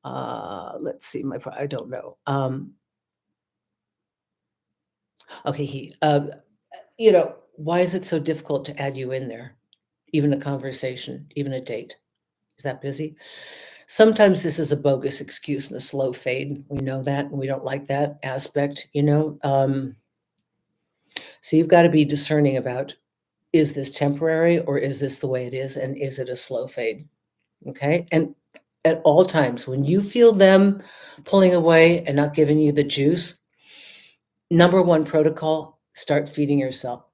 Let's see, I don't know. Okay, why is it so difficult to add you in there? Even a conversation, even a date? Is that busy? Sometimes this is a bogus excuse and a slow fade. We know that, and we don't like that aspect, So you've got to be discerning about, is this temporary or is this the way it is? And is it a slow fade? Okay. And at all times, when you feel them pulling away and not giving you the juice, number one protocol, start feeding yourself.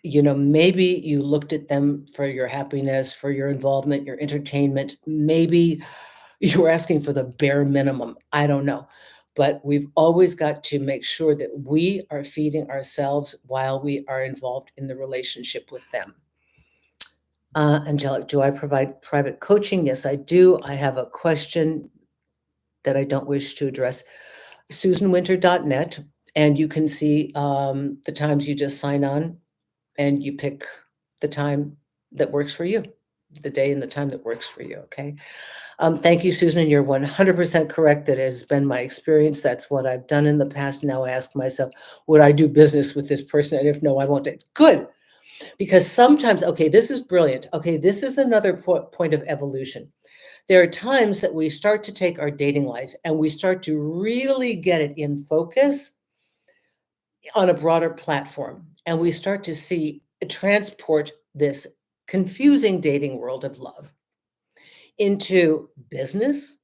Maybe you looked at them for your happiness, for your involvement, your entertainment. Maybe you were asking for the bare minimum. I don't know. But we've always got to make sure that we are feeding ourselves while we are involved in the relationship with them. Angelic, do I provide private coaching? Yes, I do. I have a question that I don't wish to address. SusanWinter.net, and you can see the times. You just sign on and you pick the time that works for you, the day and the time that works for you, okay? Thank you, Susan. You're 100% correct. That has been my experience. That's what I've done in the past. Now I ask myself, would I do business with this person? And if no, I won't. Good. Because sometimes, okay, this is brilliant. Okay, this is another point of evolution. There are times that we start to take our dating life and we start to really get it in focus on a broader platform. And we start to transport this confusing dating world of love into business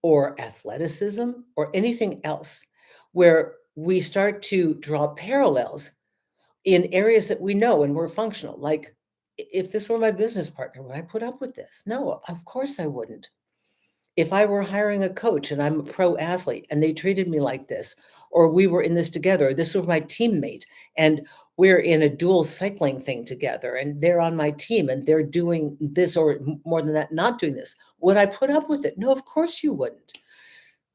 or athleticism or anything else, where we start to draw parallels in areas that we know and we're functional. Like, if this were my business partner, would I put up with this? No, of course I wouldn't. If I were hiring a coach and I'm a pro athlete and they treated me like this, or we were in this together, this was my teammate, and we're in a dual cycling thing together, and they're on my team and they're doing this, or more than that, not doing this, would I put up with it? No, of course you wouldn't.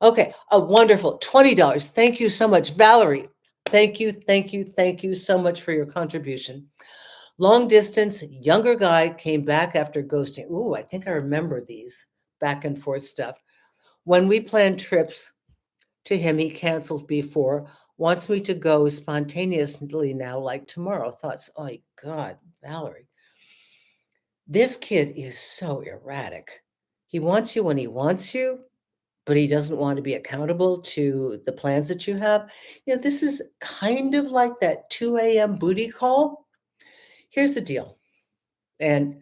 Okay, wonderful. $20. Thank you so much, Valerie. Thank you, thank you, thank you so much for your contribution. Long distance, younger guy came back after ghosting. Ooh, I think I remember these back and forth stuff. When we plan trips to him, he cancels before, wants me to go spontaneously now, like tomorrow. Thoughts, oh my God, Valerie, this kid is so erratic. He wants you when he wants you, but he doesn't want to be accountable to the plans that you have. This is kind of like that 2 a.m. booty call. Here's the deal, and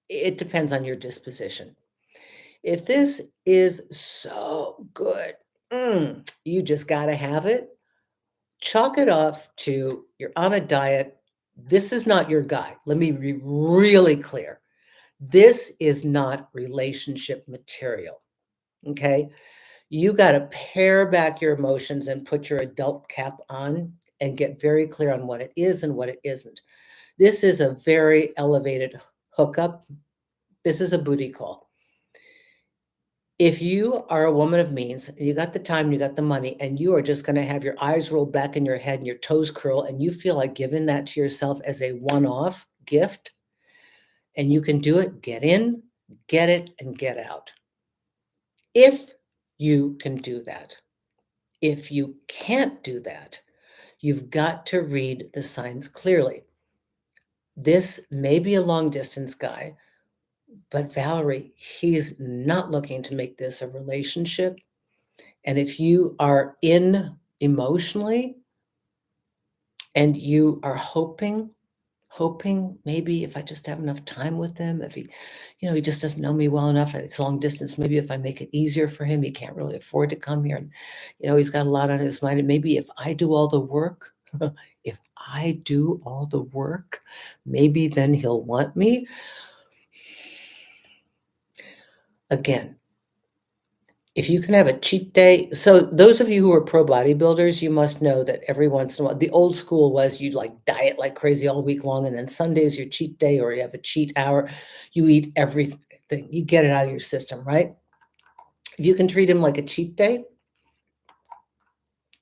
it depends on your disposition. If this is so good, you just got to have it, chalk it off to you're on a diet. This is not your guy. Let me be really clear. This is not relationship material. Okay. You got to pare back your emotions and put your adult cap on and get very clear on what it is and what it isn't. This is a very elevated hookup. This is a booty call. If you are a woman of means, and you got the time, you got the money, and you are just going to have your eyes roll back in your head and your toes curl, and you feel like giving that to yourself as a one-off gift, and you can do it, get in, get it, and get out. If you can do that. If you can't do that, you've got to read the signs clearly. This may be a long distance guy, but Valerie, he's not looking to make this a relationship. And if you are in emotionally and you are hoping maybe if I just have enough time with him, if he just doesn't know me well enough and it's long distance, maybe if I make it easier for him, he can't really afford to come here. And, he's got a lot on his mind. And maybe if I do all the work, if I do all the work, maybe then he'll want me. Again, if you can have a cheat day. So those of you who are pro bodybuilders, you must know that every once in a while, the old school was you'd like diet like crazy all week long, and then Sunday's your cheat day, or you have a cheat hour. You eat everything. You get it out of your system, right? If you can treat him like a cheat day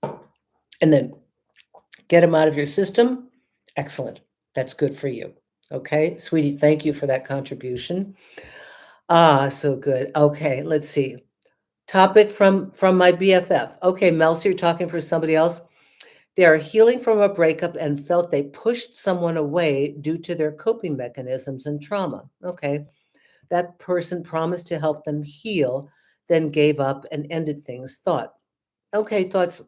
and then get him out of your system, excellent. That's good for you. Okay, sweetie, thank you for that contribution. So good. Okay, let's see. Topic from my BFF. Okay, Mel, so you're talking for somebody else. They are healing from a breakup and felt they pushed someone away due to their coping mechanisms and trauma. Okay, that person promised to help them heal, then gave up and ended things. Okay, thoughts.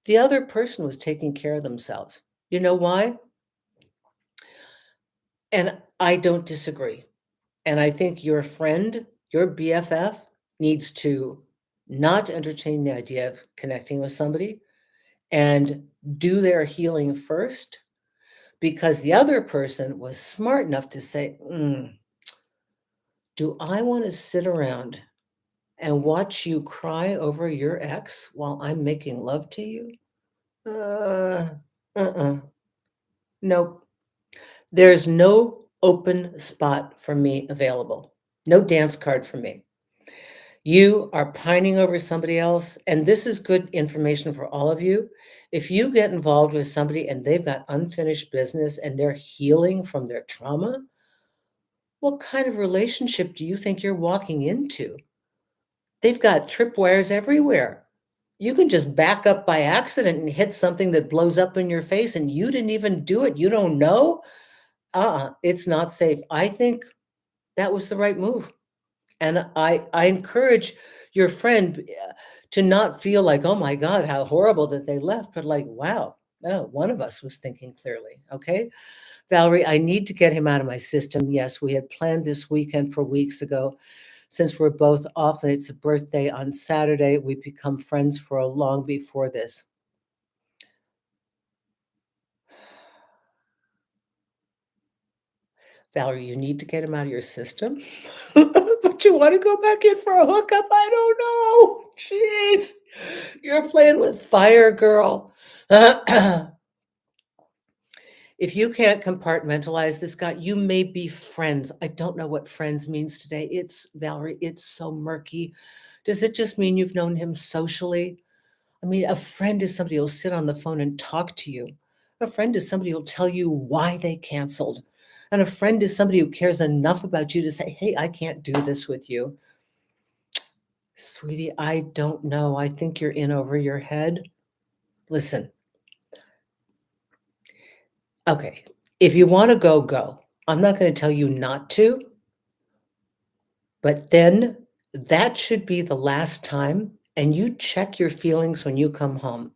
The other person was taking care of themselves. You know why? And I don't disagree. And I think your friend, your BFF, needs to not entertain the idea of connecting with somebody and do their healing first, because the other person was smart enough to say, do I want to sit around and watch you cry over your ex while I'm making love to you? Nope. There's no open spot for me available. No dance card for me. You are pining over somebody else, and this is good information for all of you. If you get involved with somebody and they've got unfinished business and they're healing from their trauma, what kind of relationship do you think you're walking into? They've got tripwires everywhere. You can just back up by accident and hit something that blows up in your face, and you didn't even do it. You don't know. It's not safe. I think that was the right move. And I encourage your friend to not feel like, oh my God, how horrible that they left, but like, wow, oh, one of us was thinking clearly. Okay. Valerie, I need to get him out of my system. Yes, we had planned this weekend for weeks ago. Since we're both off and it's a birthday on Saturday, we become friends for a long before this. Valerie, you need to get him out of your system. But you want to go back in for a hookup? I don't know. Jeez. You're playing with fire, girl. If you can't compartmentalize this guy, you may be friends. I don't know what friends means today. It's Valerie, it's so murky. Does it just mean you've known him socially? I mean, a friend is somebody who'll sit on the phone and talk to you. A friend is somebody who'll tell you why they canceled. And a friend is somebody who cares enough about you to say, hey, I can't do this with you. Sweetie, I don't know. I think you're in over your head. Listen, okay, if you want to go, go. I'm not going to tell you not to, but then that should be the last time. And you check your feelings when you come home.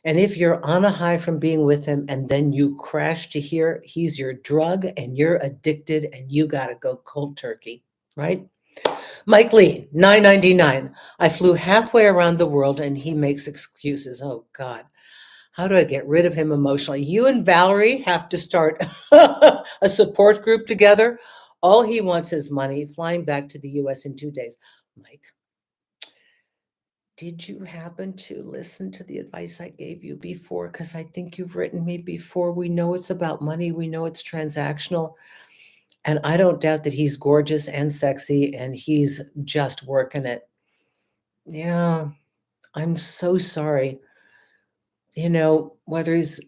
And if you're on a high from being with him and then you crash to hear he's your drug and you're addicted and you got to go cold turkey, right? Mike Lee, 999. I flew halfway around the world and he makes excuses. Oh, God. How do I get rid of him emotionally? You and Valerie have to start a support group together. All he wants is money, flying back to the US in 2 days. Mike, did you happen to listen to the advice I gave you before? Because I think you've written me before. We know it's about money, we know it's transactional. And I don't doubt that he's gorgeous and sexy and he's just working it. Yeah, I'm so sorry. Whether he's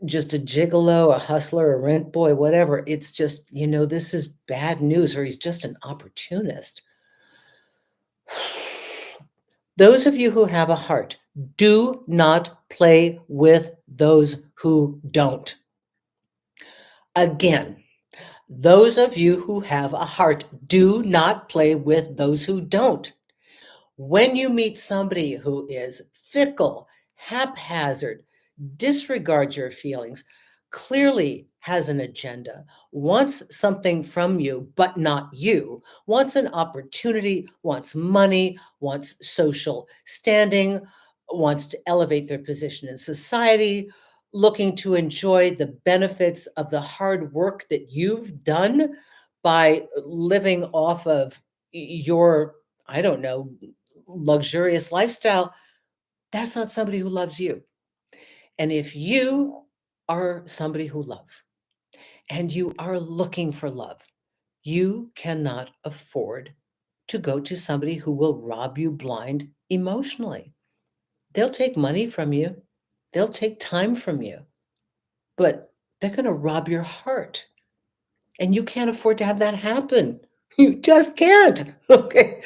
just a gigolo, a hustler, a rent boy, whatever, it's just, this is bad news, or he's just an opportunist. Those of you who have a heart, do not play with those who don't. Again, those of you who have a heart, do not play with those who don't. When you meet somebody who is fickle, haphazard, disregards your feelings, clearly has an agenda, wants something from you, but not you, wants an opportunity, wants money, wants social standing, wants to elevate their position in society, looking to enjoy the benefits of the hard work that you've done by living off of your, I don't know, luxurious lifestyle, that's not somebody who loves you. And if you are somebody who loves and you are looking for love, you cannot afford to go to somebody who will rob you blind emotionally. They'll take money from you, they'll take time from you, but they're going to rob your heart. And you can't afford to have that happen. You just can't. Okay.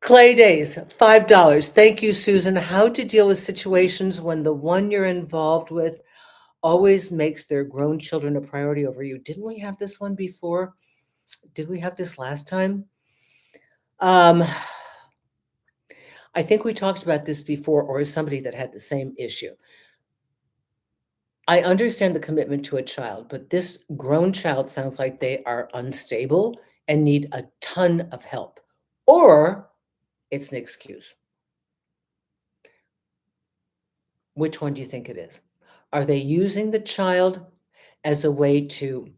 Clay Days, $5. Thank you, Susan. How to deal with situations when the one you're involved with always makes their grown children a priority over you. Didn't we have this one before? Did we have this last time? Um, I think we talked about this before, or somebody that had the same issue. I understand the commitment to a child, but this grown child sounds like they are unstable and need a ton of help, or it's an excuse. Which one do you think it is? Are they using the child as a way to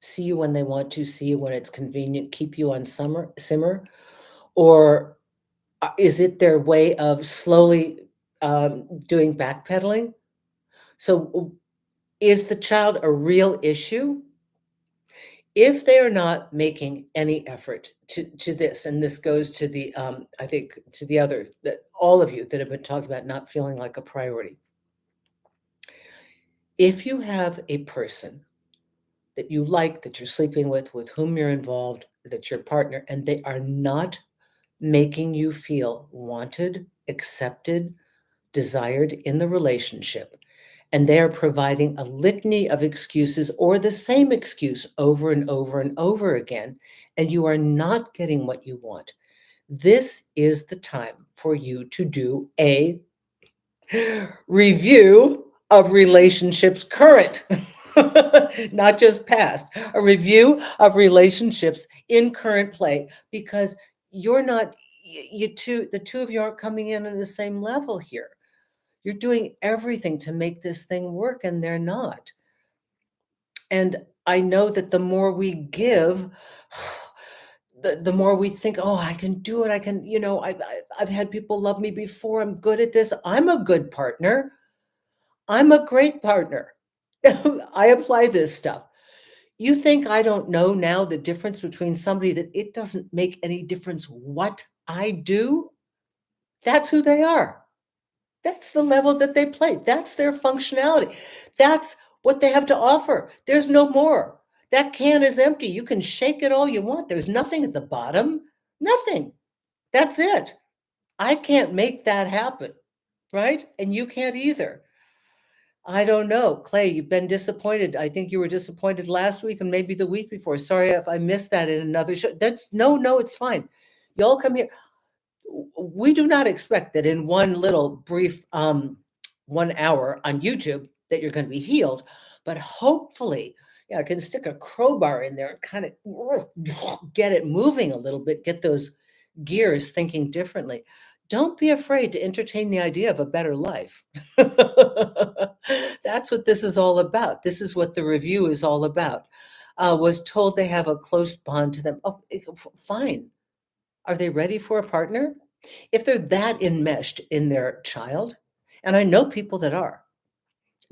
see you when they want to, see you when it's convenient, keep you on simmer? Or is it their way of slowly doing backpedaling? So is the child a real issue? If they are not making any effort to this, and this goes to the, I think, to the other, that all of you that have been talking about not feeling like a priority. If you have a person that you like, that you're sleeping with whom you're involved, that's your partner, and they are not making you feel wanted, accepted, desired in the relationship, and they are providing a litany of excuses or the same excuse over and over and over again, and you are not getting what you want, this is the time for you to do a review of relationships current, not just past, a review of relationships in current play, because you're not, the two of you aren't coming in on the same level here. You're doing everything to make this thing work, and they're not. And I know that the more we give, the more we think, oh, I can do it. I can, I've had people love me before. I'm good at this. I'm a good partner. I'm a great partner. I apply this stuff. You think I don't know now the difference between somebody that it doesn't make any difference what I do? That's who they are. That's the level that they play. That's their functionality. That's what they have to offer. There's no more. That can is empty. You can shake it all you want. There's nothing at the bottom. Nothing. That's it. I can't make that happen, right? And you can't either. I don't know. Clay, you've been disappointed. I think you were disappointed last week and maybe the week before. Sorry if I missed that in another show. That's no, it's fine. Y'all come here. We do not expect that in one little brief 1 hour on YouTube that you're going to be healed, but hopefully, yeah, I can stick a crowbar in there and kind of get it moving a little bit, get those gears thinking differently. Don't be afraid to entertain the idea of a better life. That's what this is all about. This is what the review is all about. Was told they have a close bond to them. Oh, fine. Are they ready for a partner? If they're that enmeshed in their child, and I know people that are,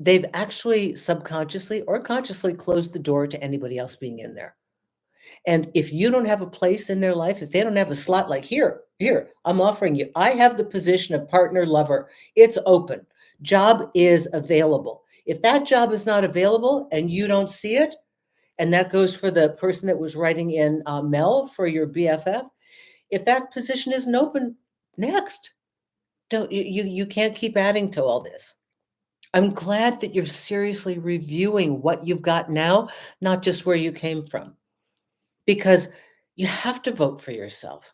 they've actually subconsciously or consciously closed the door to anybody else being in there. And if you don't have a place in their life, if they don't have a slot like here, I'm offering you, I have the position of partner lover. It's open. Job is available. If that job is not available and you don't see it, and that goes for the person that was writing in Mel for your BFF, if that position isn't open, next. Don't you can't keep adding to all this. I'm glad that you're seriously reviewing what you've got now, not just where you came from. Because you have to vote for yourself.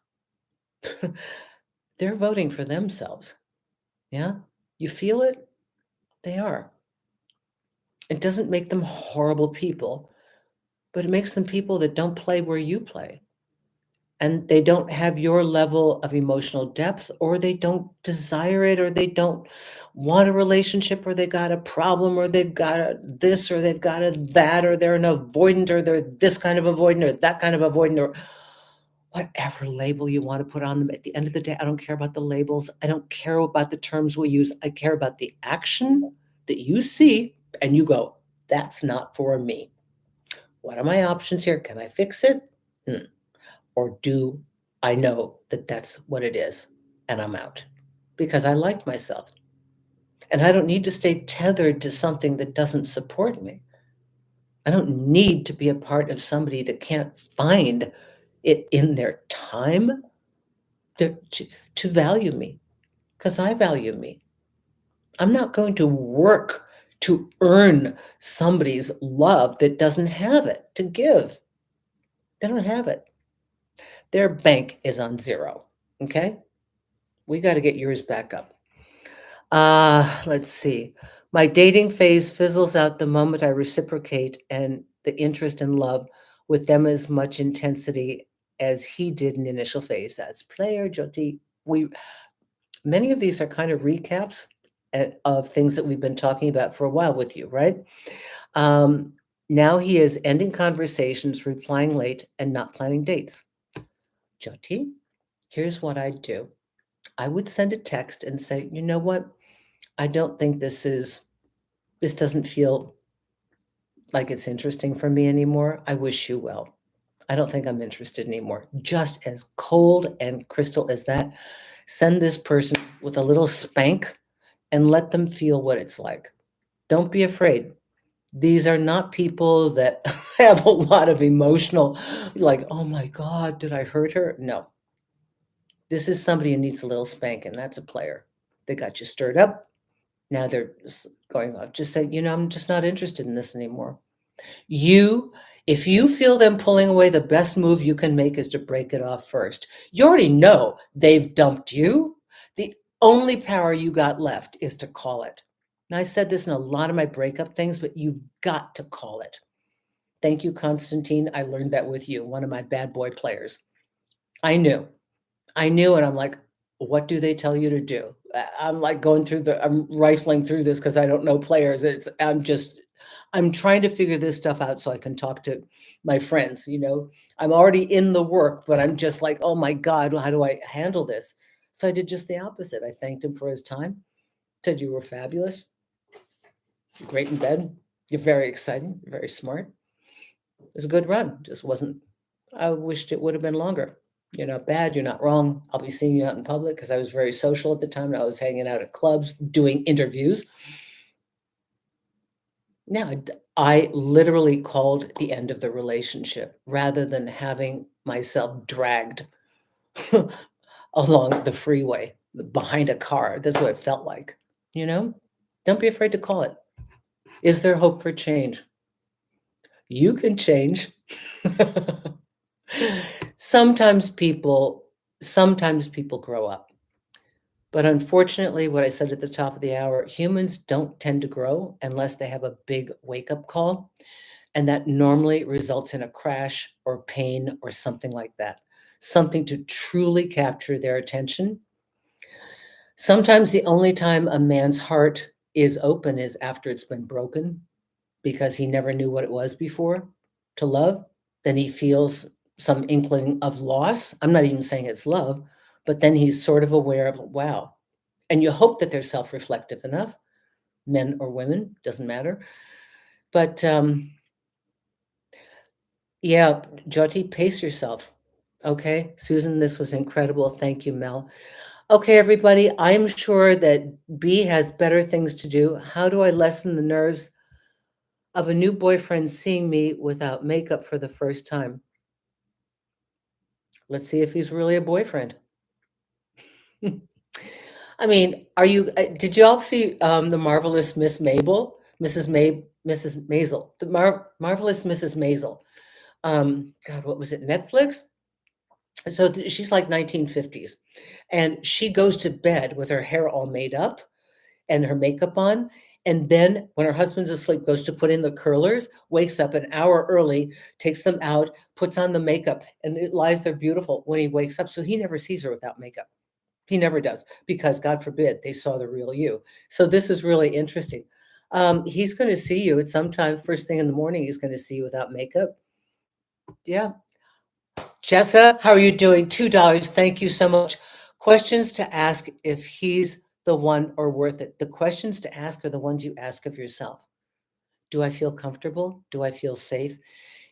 They're voting for themselves. Yeah? You feel it? They are. It doesn't make them horrible people, but it makes them people that don't play where you play. And they don't have your level of emotional depth, or they don't desire it, or they don't want a relationship, or they got a problem, or they've got a this, or they've got a that, or they're an avoidant, or they're this kind of avoidant, or that kind of avoidant, or whatever label you want to put on them. At the end of the day, I don't care about the labels. I don't care about the terms we use. I care about the action that you see and you go, that's not for me. What are my options here? Can I fix it? Or do I know that that's what it is and I'm out? Because I like myself. And I don't need to stay tethered to something that doesn't support me. I don't need to be a part of somebody that can't find it in their time to value me, because I value me. I'm not going to work to earn somebody's love that doesn't have it to give. They don't have it. Their bank is on zero. Okay? We got to get yours back up. Let's see. My dating phase fizzles out the moment I reciprocate and the interest in love with them as much intensity as he did in the initial phase. That's player Jyoti. Many of these are kind of recaps of things that we've been talking about for a while with you, right? Now he is ending conversations, replying late, and not planning dates. Jyoti, here's what I'd do. I would send a text and say, you know what? I don't think this doesn't feel like it's interesting for me anymore. I wish you well. I don't think I'm interested anymore. Just as cold and crystal as that. Send this person with a little spank and let them feel what it's like. Don't be afraid. These are not people that have a lot of emotional, like, oh my God, did I hurt her? No. This is somebody who needs a little spanking. That's a player. They got you stirred up. Now they're going off. Just say, I'm just not interested in this anymore. If you feel them pulling away, the best move you can make is to break it off first. You already know they've dumped you. The only power you got left is to call it. Now, I said this in a lot of my breakup things, but you've got to call it. Thank you, Constantine. I learned that with you, one of my bad boy players. I knew, and I'm like, what do they tell you to do? I'm like I'm rifling through this because I don't know players. I'm trying to figure this stuff out so I can talk to my friends. I'm already in the work, but I'm just like, oh my God, how do I handle this? So I did just the opposite. I thanked him for his time, said you were fabulous, great in bed, you're very exciting, very smart. It was a good run. Just wasn't, I wished it would have been longer. You're not bad. You're not wrong. I'll be seeing you out in public because I was very social at the time. I was hanging out at clubs, doing interviews. Now, I literally called the end of the relationship rather than having myself dragged along the freeway behind a car. That's what it felt like. You know, don't be afraid to call it. Is there hope for change? You can change. Sometimes people, sometimes people grow up. But unfortunately, what I said at the top of the hour, humans don't tend to grow unless they have a big wake-up call. And that normally results in a crash or pain or something like that. Something to truly capture their attention. Sometimes the only time a man's heart is open is after it's been broken because he never knew what it was before to love. Then he feels some inkling of loss. I'm not even saying it's love, but then he's sort of aware of, wow. And you hope that they're self reflective enough, men or women, doesn't matter. But yeah, Jyoti, pace yourself. Okay, Susan, this was incredible. Thank you, Mel. Okay, everybody, I'm sure that B has better things to do. How do I lessen the nerves of a new boyfriend seeing me without makeup for the first time? Let's see if he's really a boyfriend. I mean, did you all see the marvelous Miss Mabel, Mrs. Maisel, the marvelous Mrs. Maisel? God, what was it, Netflix? So she's like 1950s, and she goes to bed with her hair all made up and her makeup on. And then when her husband's asleep, goes to put in the curlers, wakes up an hour early, takes them out, puts on the makeup, and it lies there beautiful when he wakes up. So he never sees her without makeup. He never does, because God forbid they saw the real you. So this is really interesting. He's going to see you at some time, first thing in the morning. He's going to see you without makeup. Yeah. Jessa, how are you doing? $2. Thank you so much. Questions to ask if he's the one or worth it. The questions to ask are the ones you ask of yourself. Do I feel comfortable? Do I feel safe?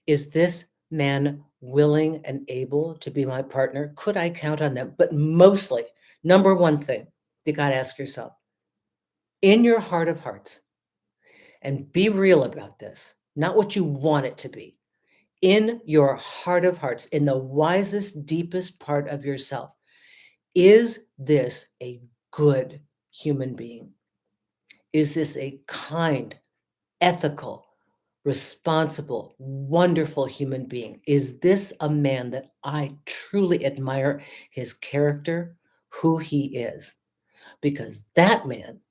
Is this man willing and able to be my partner? Could I count on them? But mostly, number one thing you got to ask yourself in your heart of hearts, and be real about this, not what you want it to be. In your heart of hearts, in the wisest, deepest part of yourself, is this a good human being? Is this a kind, ethical, responsible, wonderful human being? Is this a man that I truly admire his character, who he is? Because that man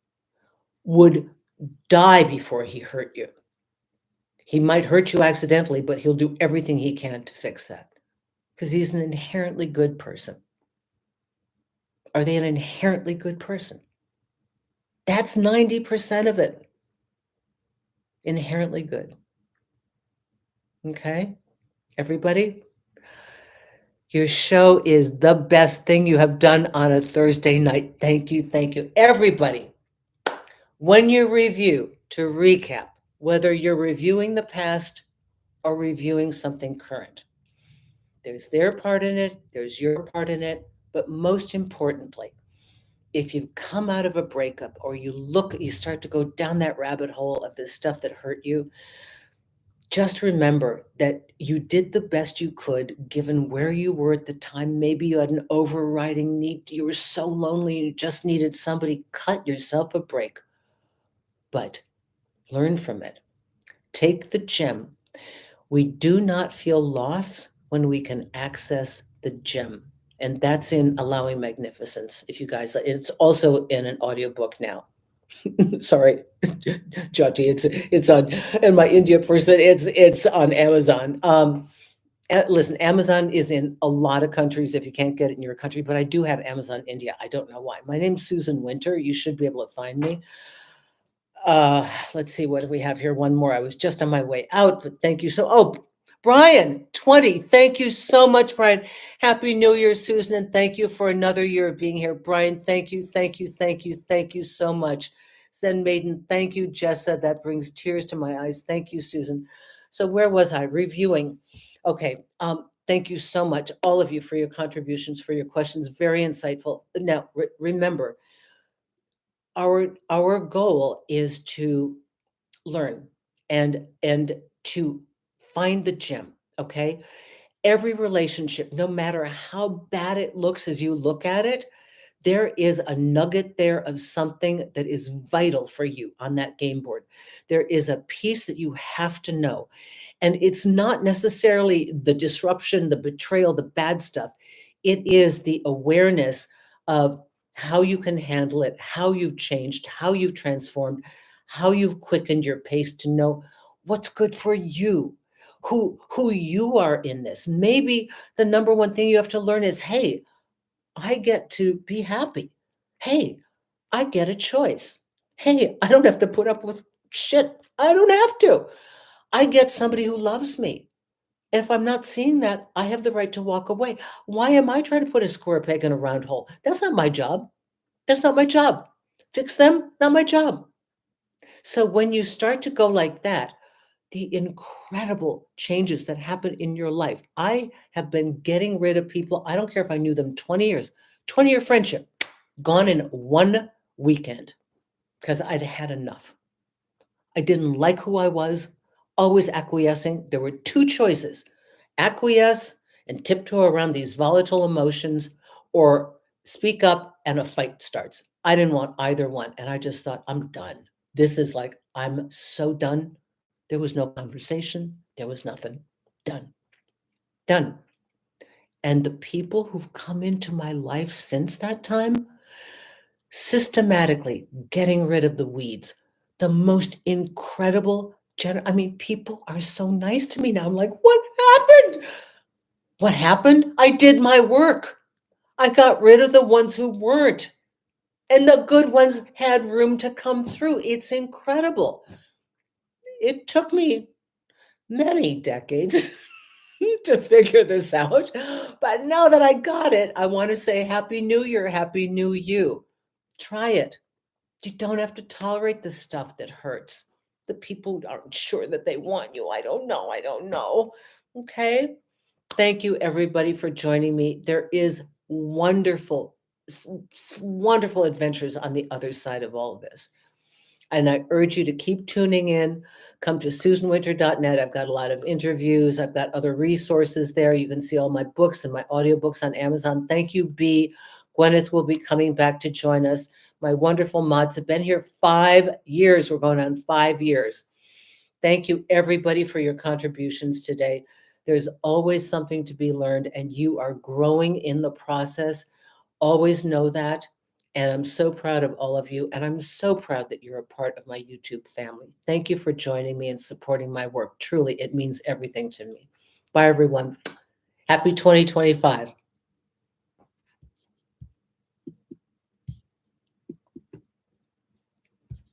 would die before he hurt you. He might hurt you accidentally, but he'll do everything he can to fix that because he's an inherently good person. Are they an inherently good person? That's 90% of it. Inherently good. Okay, everybody? Your show is the best thing you have done on a Thursday night. Thank you, thank you. Everybody, when you review, to recap, whether you're reviewing the past or reviewing something current, there's their part in it, there's your part in it, but most importantly, if you've come out of a breakup or you start to go down that rabbit hole of the stuff that hurt you, just remember that you did the best you could given where you were at the time. Maybe you had an overriding need. You were so lonely, you just needed somebody. Cut yourself a break, but learn from it. Take the gem. We do not feel loss when we can access the gem. And that's in Allowing Magnificence. If you guys, it's also in an audiobook now. Sorry, Jyoti, it's on, and my India person, it's on Amazon. Listen, Amazon is in a lot of countries if you can't get it in your country, but I do have Amazon India. I don't know why. My name's Susan Winter. You should be able to find me. Let's see, what do we have here? One more. I was just on my way out, but thank you. Brian, 20. Thank you so much, Brian. Happy New Year, Susan, and thank you for another year of being here. Brian, thank you, thank you, thank you, thank you so much. Zen Maiden, thank you, Jessa. That brings tears to my eyes. Thank you, Susan. So where was I? Reviewing. Okay. Thank you so much, all of you, for your contributions, for your questions. Very insightful. Now, remember, our goal is to learn and to find the gem, okay? Every relationship, no matter how bad it looks as you look at it, there is a nugget there of something that is vital for you on that game board. There is a piece that you have to know. And it's not necessarily the disruption, the betrayal, the bad stuff. It is the awareness of how you can handle it, how you've changed, how you've transformed, how you've quickened your pace to know what's good for you, who you are in this. Maybe the number one thing you have to learn is, hey, I get to be happy. Hey, I get a choice. Hey, I don't have to put up with shit. I don't have to. I get somebody who loves me. And if I'm not seeing that, I have the right to walk away. Why am I trying to put a square peg in a round hole? That's not my job. That's not my job. Fix them, not my job. So when you start to go like that, the incredible changes that happen in your life. I have been getting rid of people. I don't care if I knew them 20 years, 20-year friendship, gone in one weekend because I'd had enough. I didn't like who I was, always acquiescing. There were two choices: acquiesce and tiptoe around these volatile emotions, or speak up and a fight starts. I didn't want either one. And I just thought, I'm done. This is like, I'm so done. There was no conversation. There was nothing. Done. Done. And the people who've come into my life since that time, systematically getting rid of the weeds, the most incredible I mean, people are so nice to me now. I'm like, what happened? What happened? I did my work. I got rid of the ones who weren't. And the good ones had room to come through. It's incredible. It took me many decades to figure this out. But now that I got it, I want to say Happy New Year, Happy New You. Try it. You don't have to tolerate the stuff that hurts. The people aren't sure that they want you. I don't know. I don't know. Okay. Thank you, everybody, for joining me. There is wonderful adventures on the other side of all of this. And I urge you to keep tuning in. Come to susanwinter.net. I've got a lot of interviews. I've got other resources there. You can see all my books and my audiobooks on Amazon. Thank you, B. Gwyneth will be coming back to join us. My wonderful mods have been here 5 years. We're going on 5 years. Thank you, everybody, for your contributions today. There's always something to be learned, and you are growing in the process. Always know that. And I'm so proud of all of you. And I'm so proud that you're a part of my YouTube family. Thank you for joining me and supporting my work. Truly, it means everything to me. Bye, everyone. Happy 2025.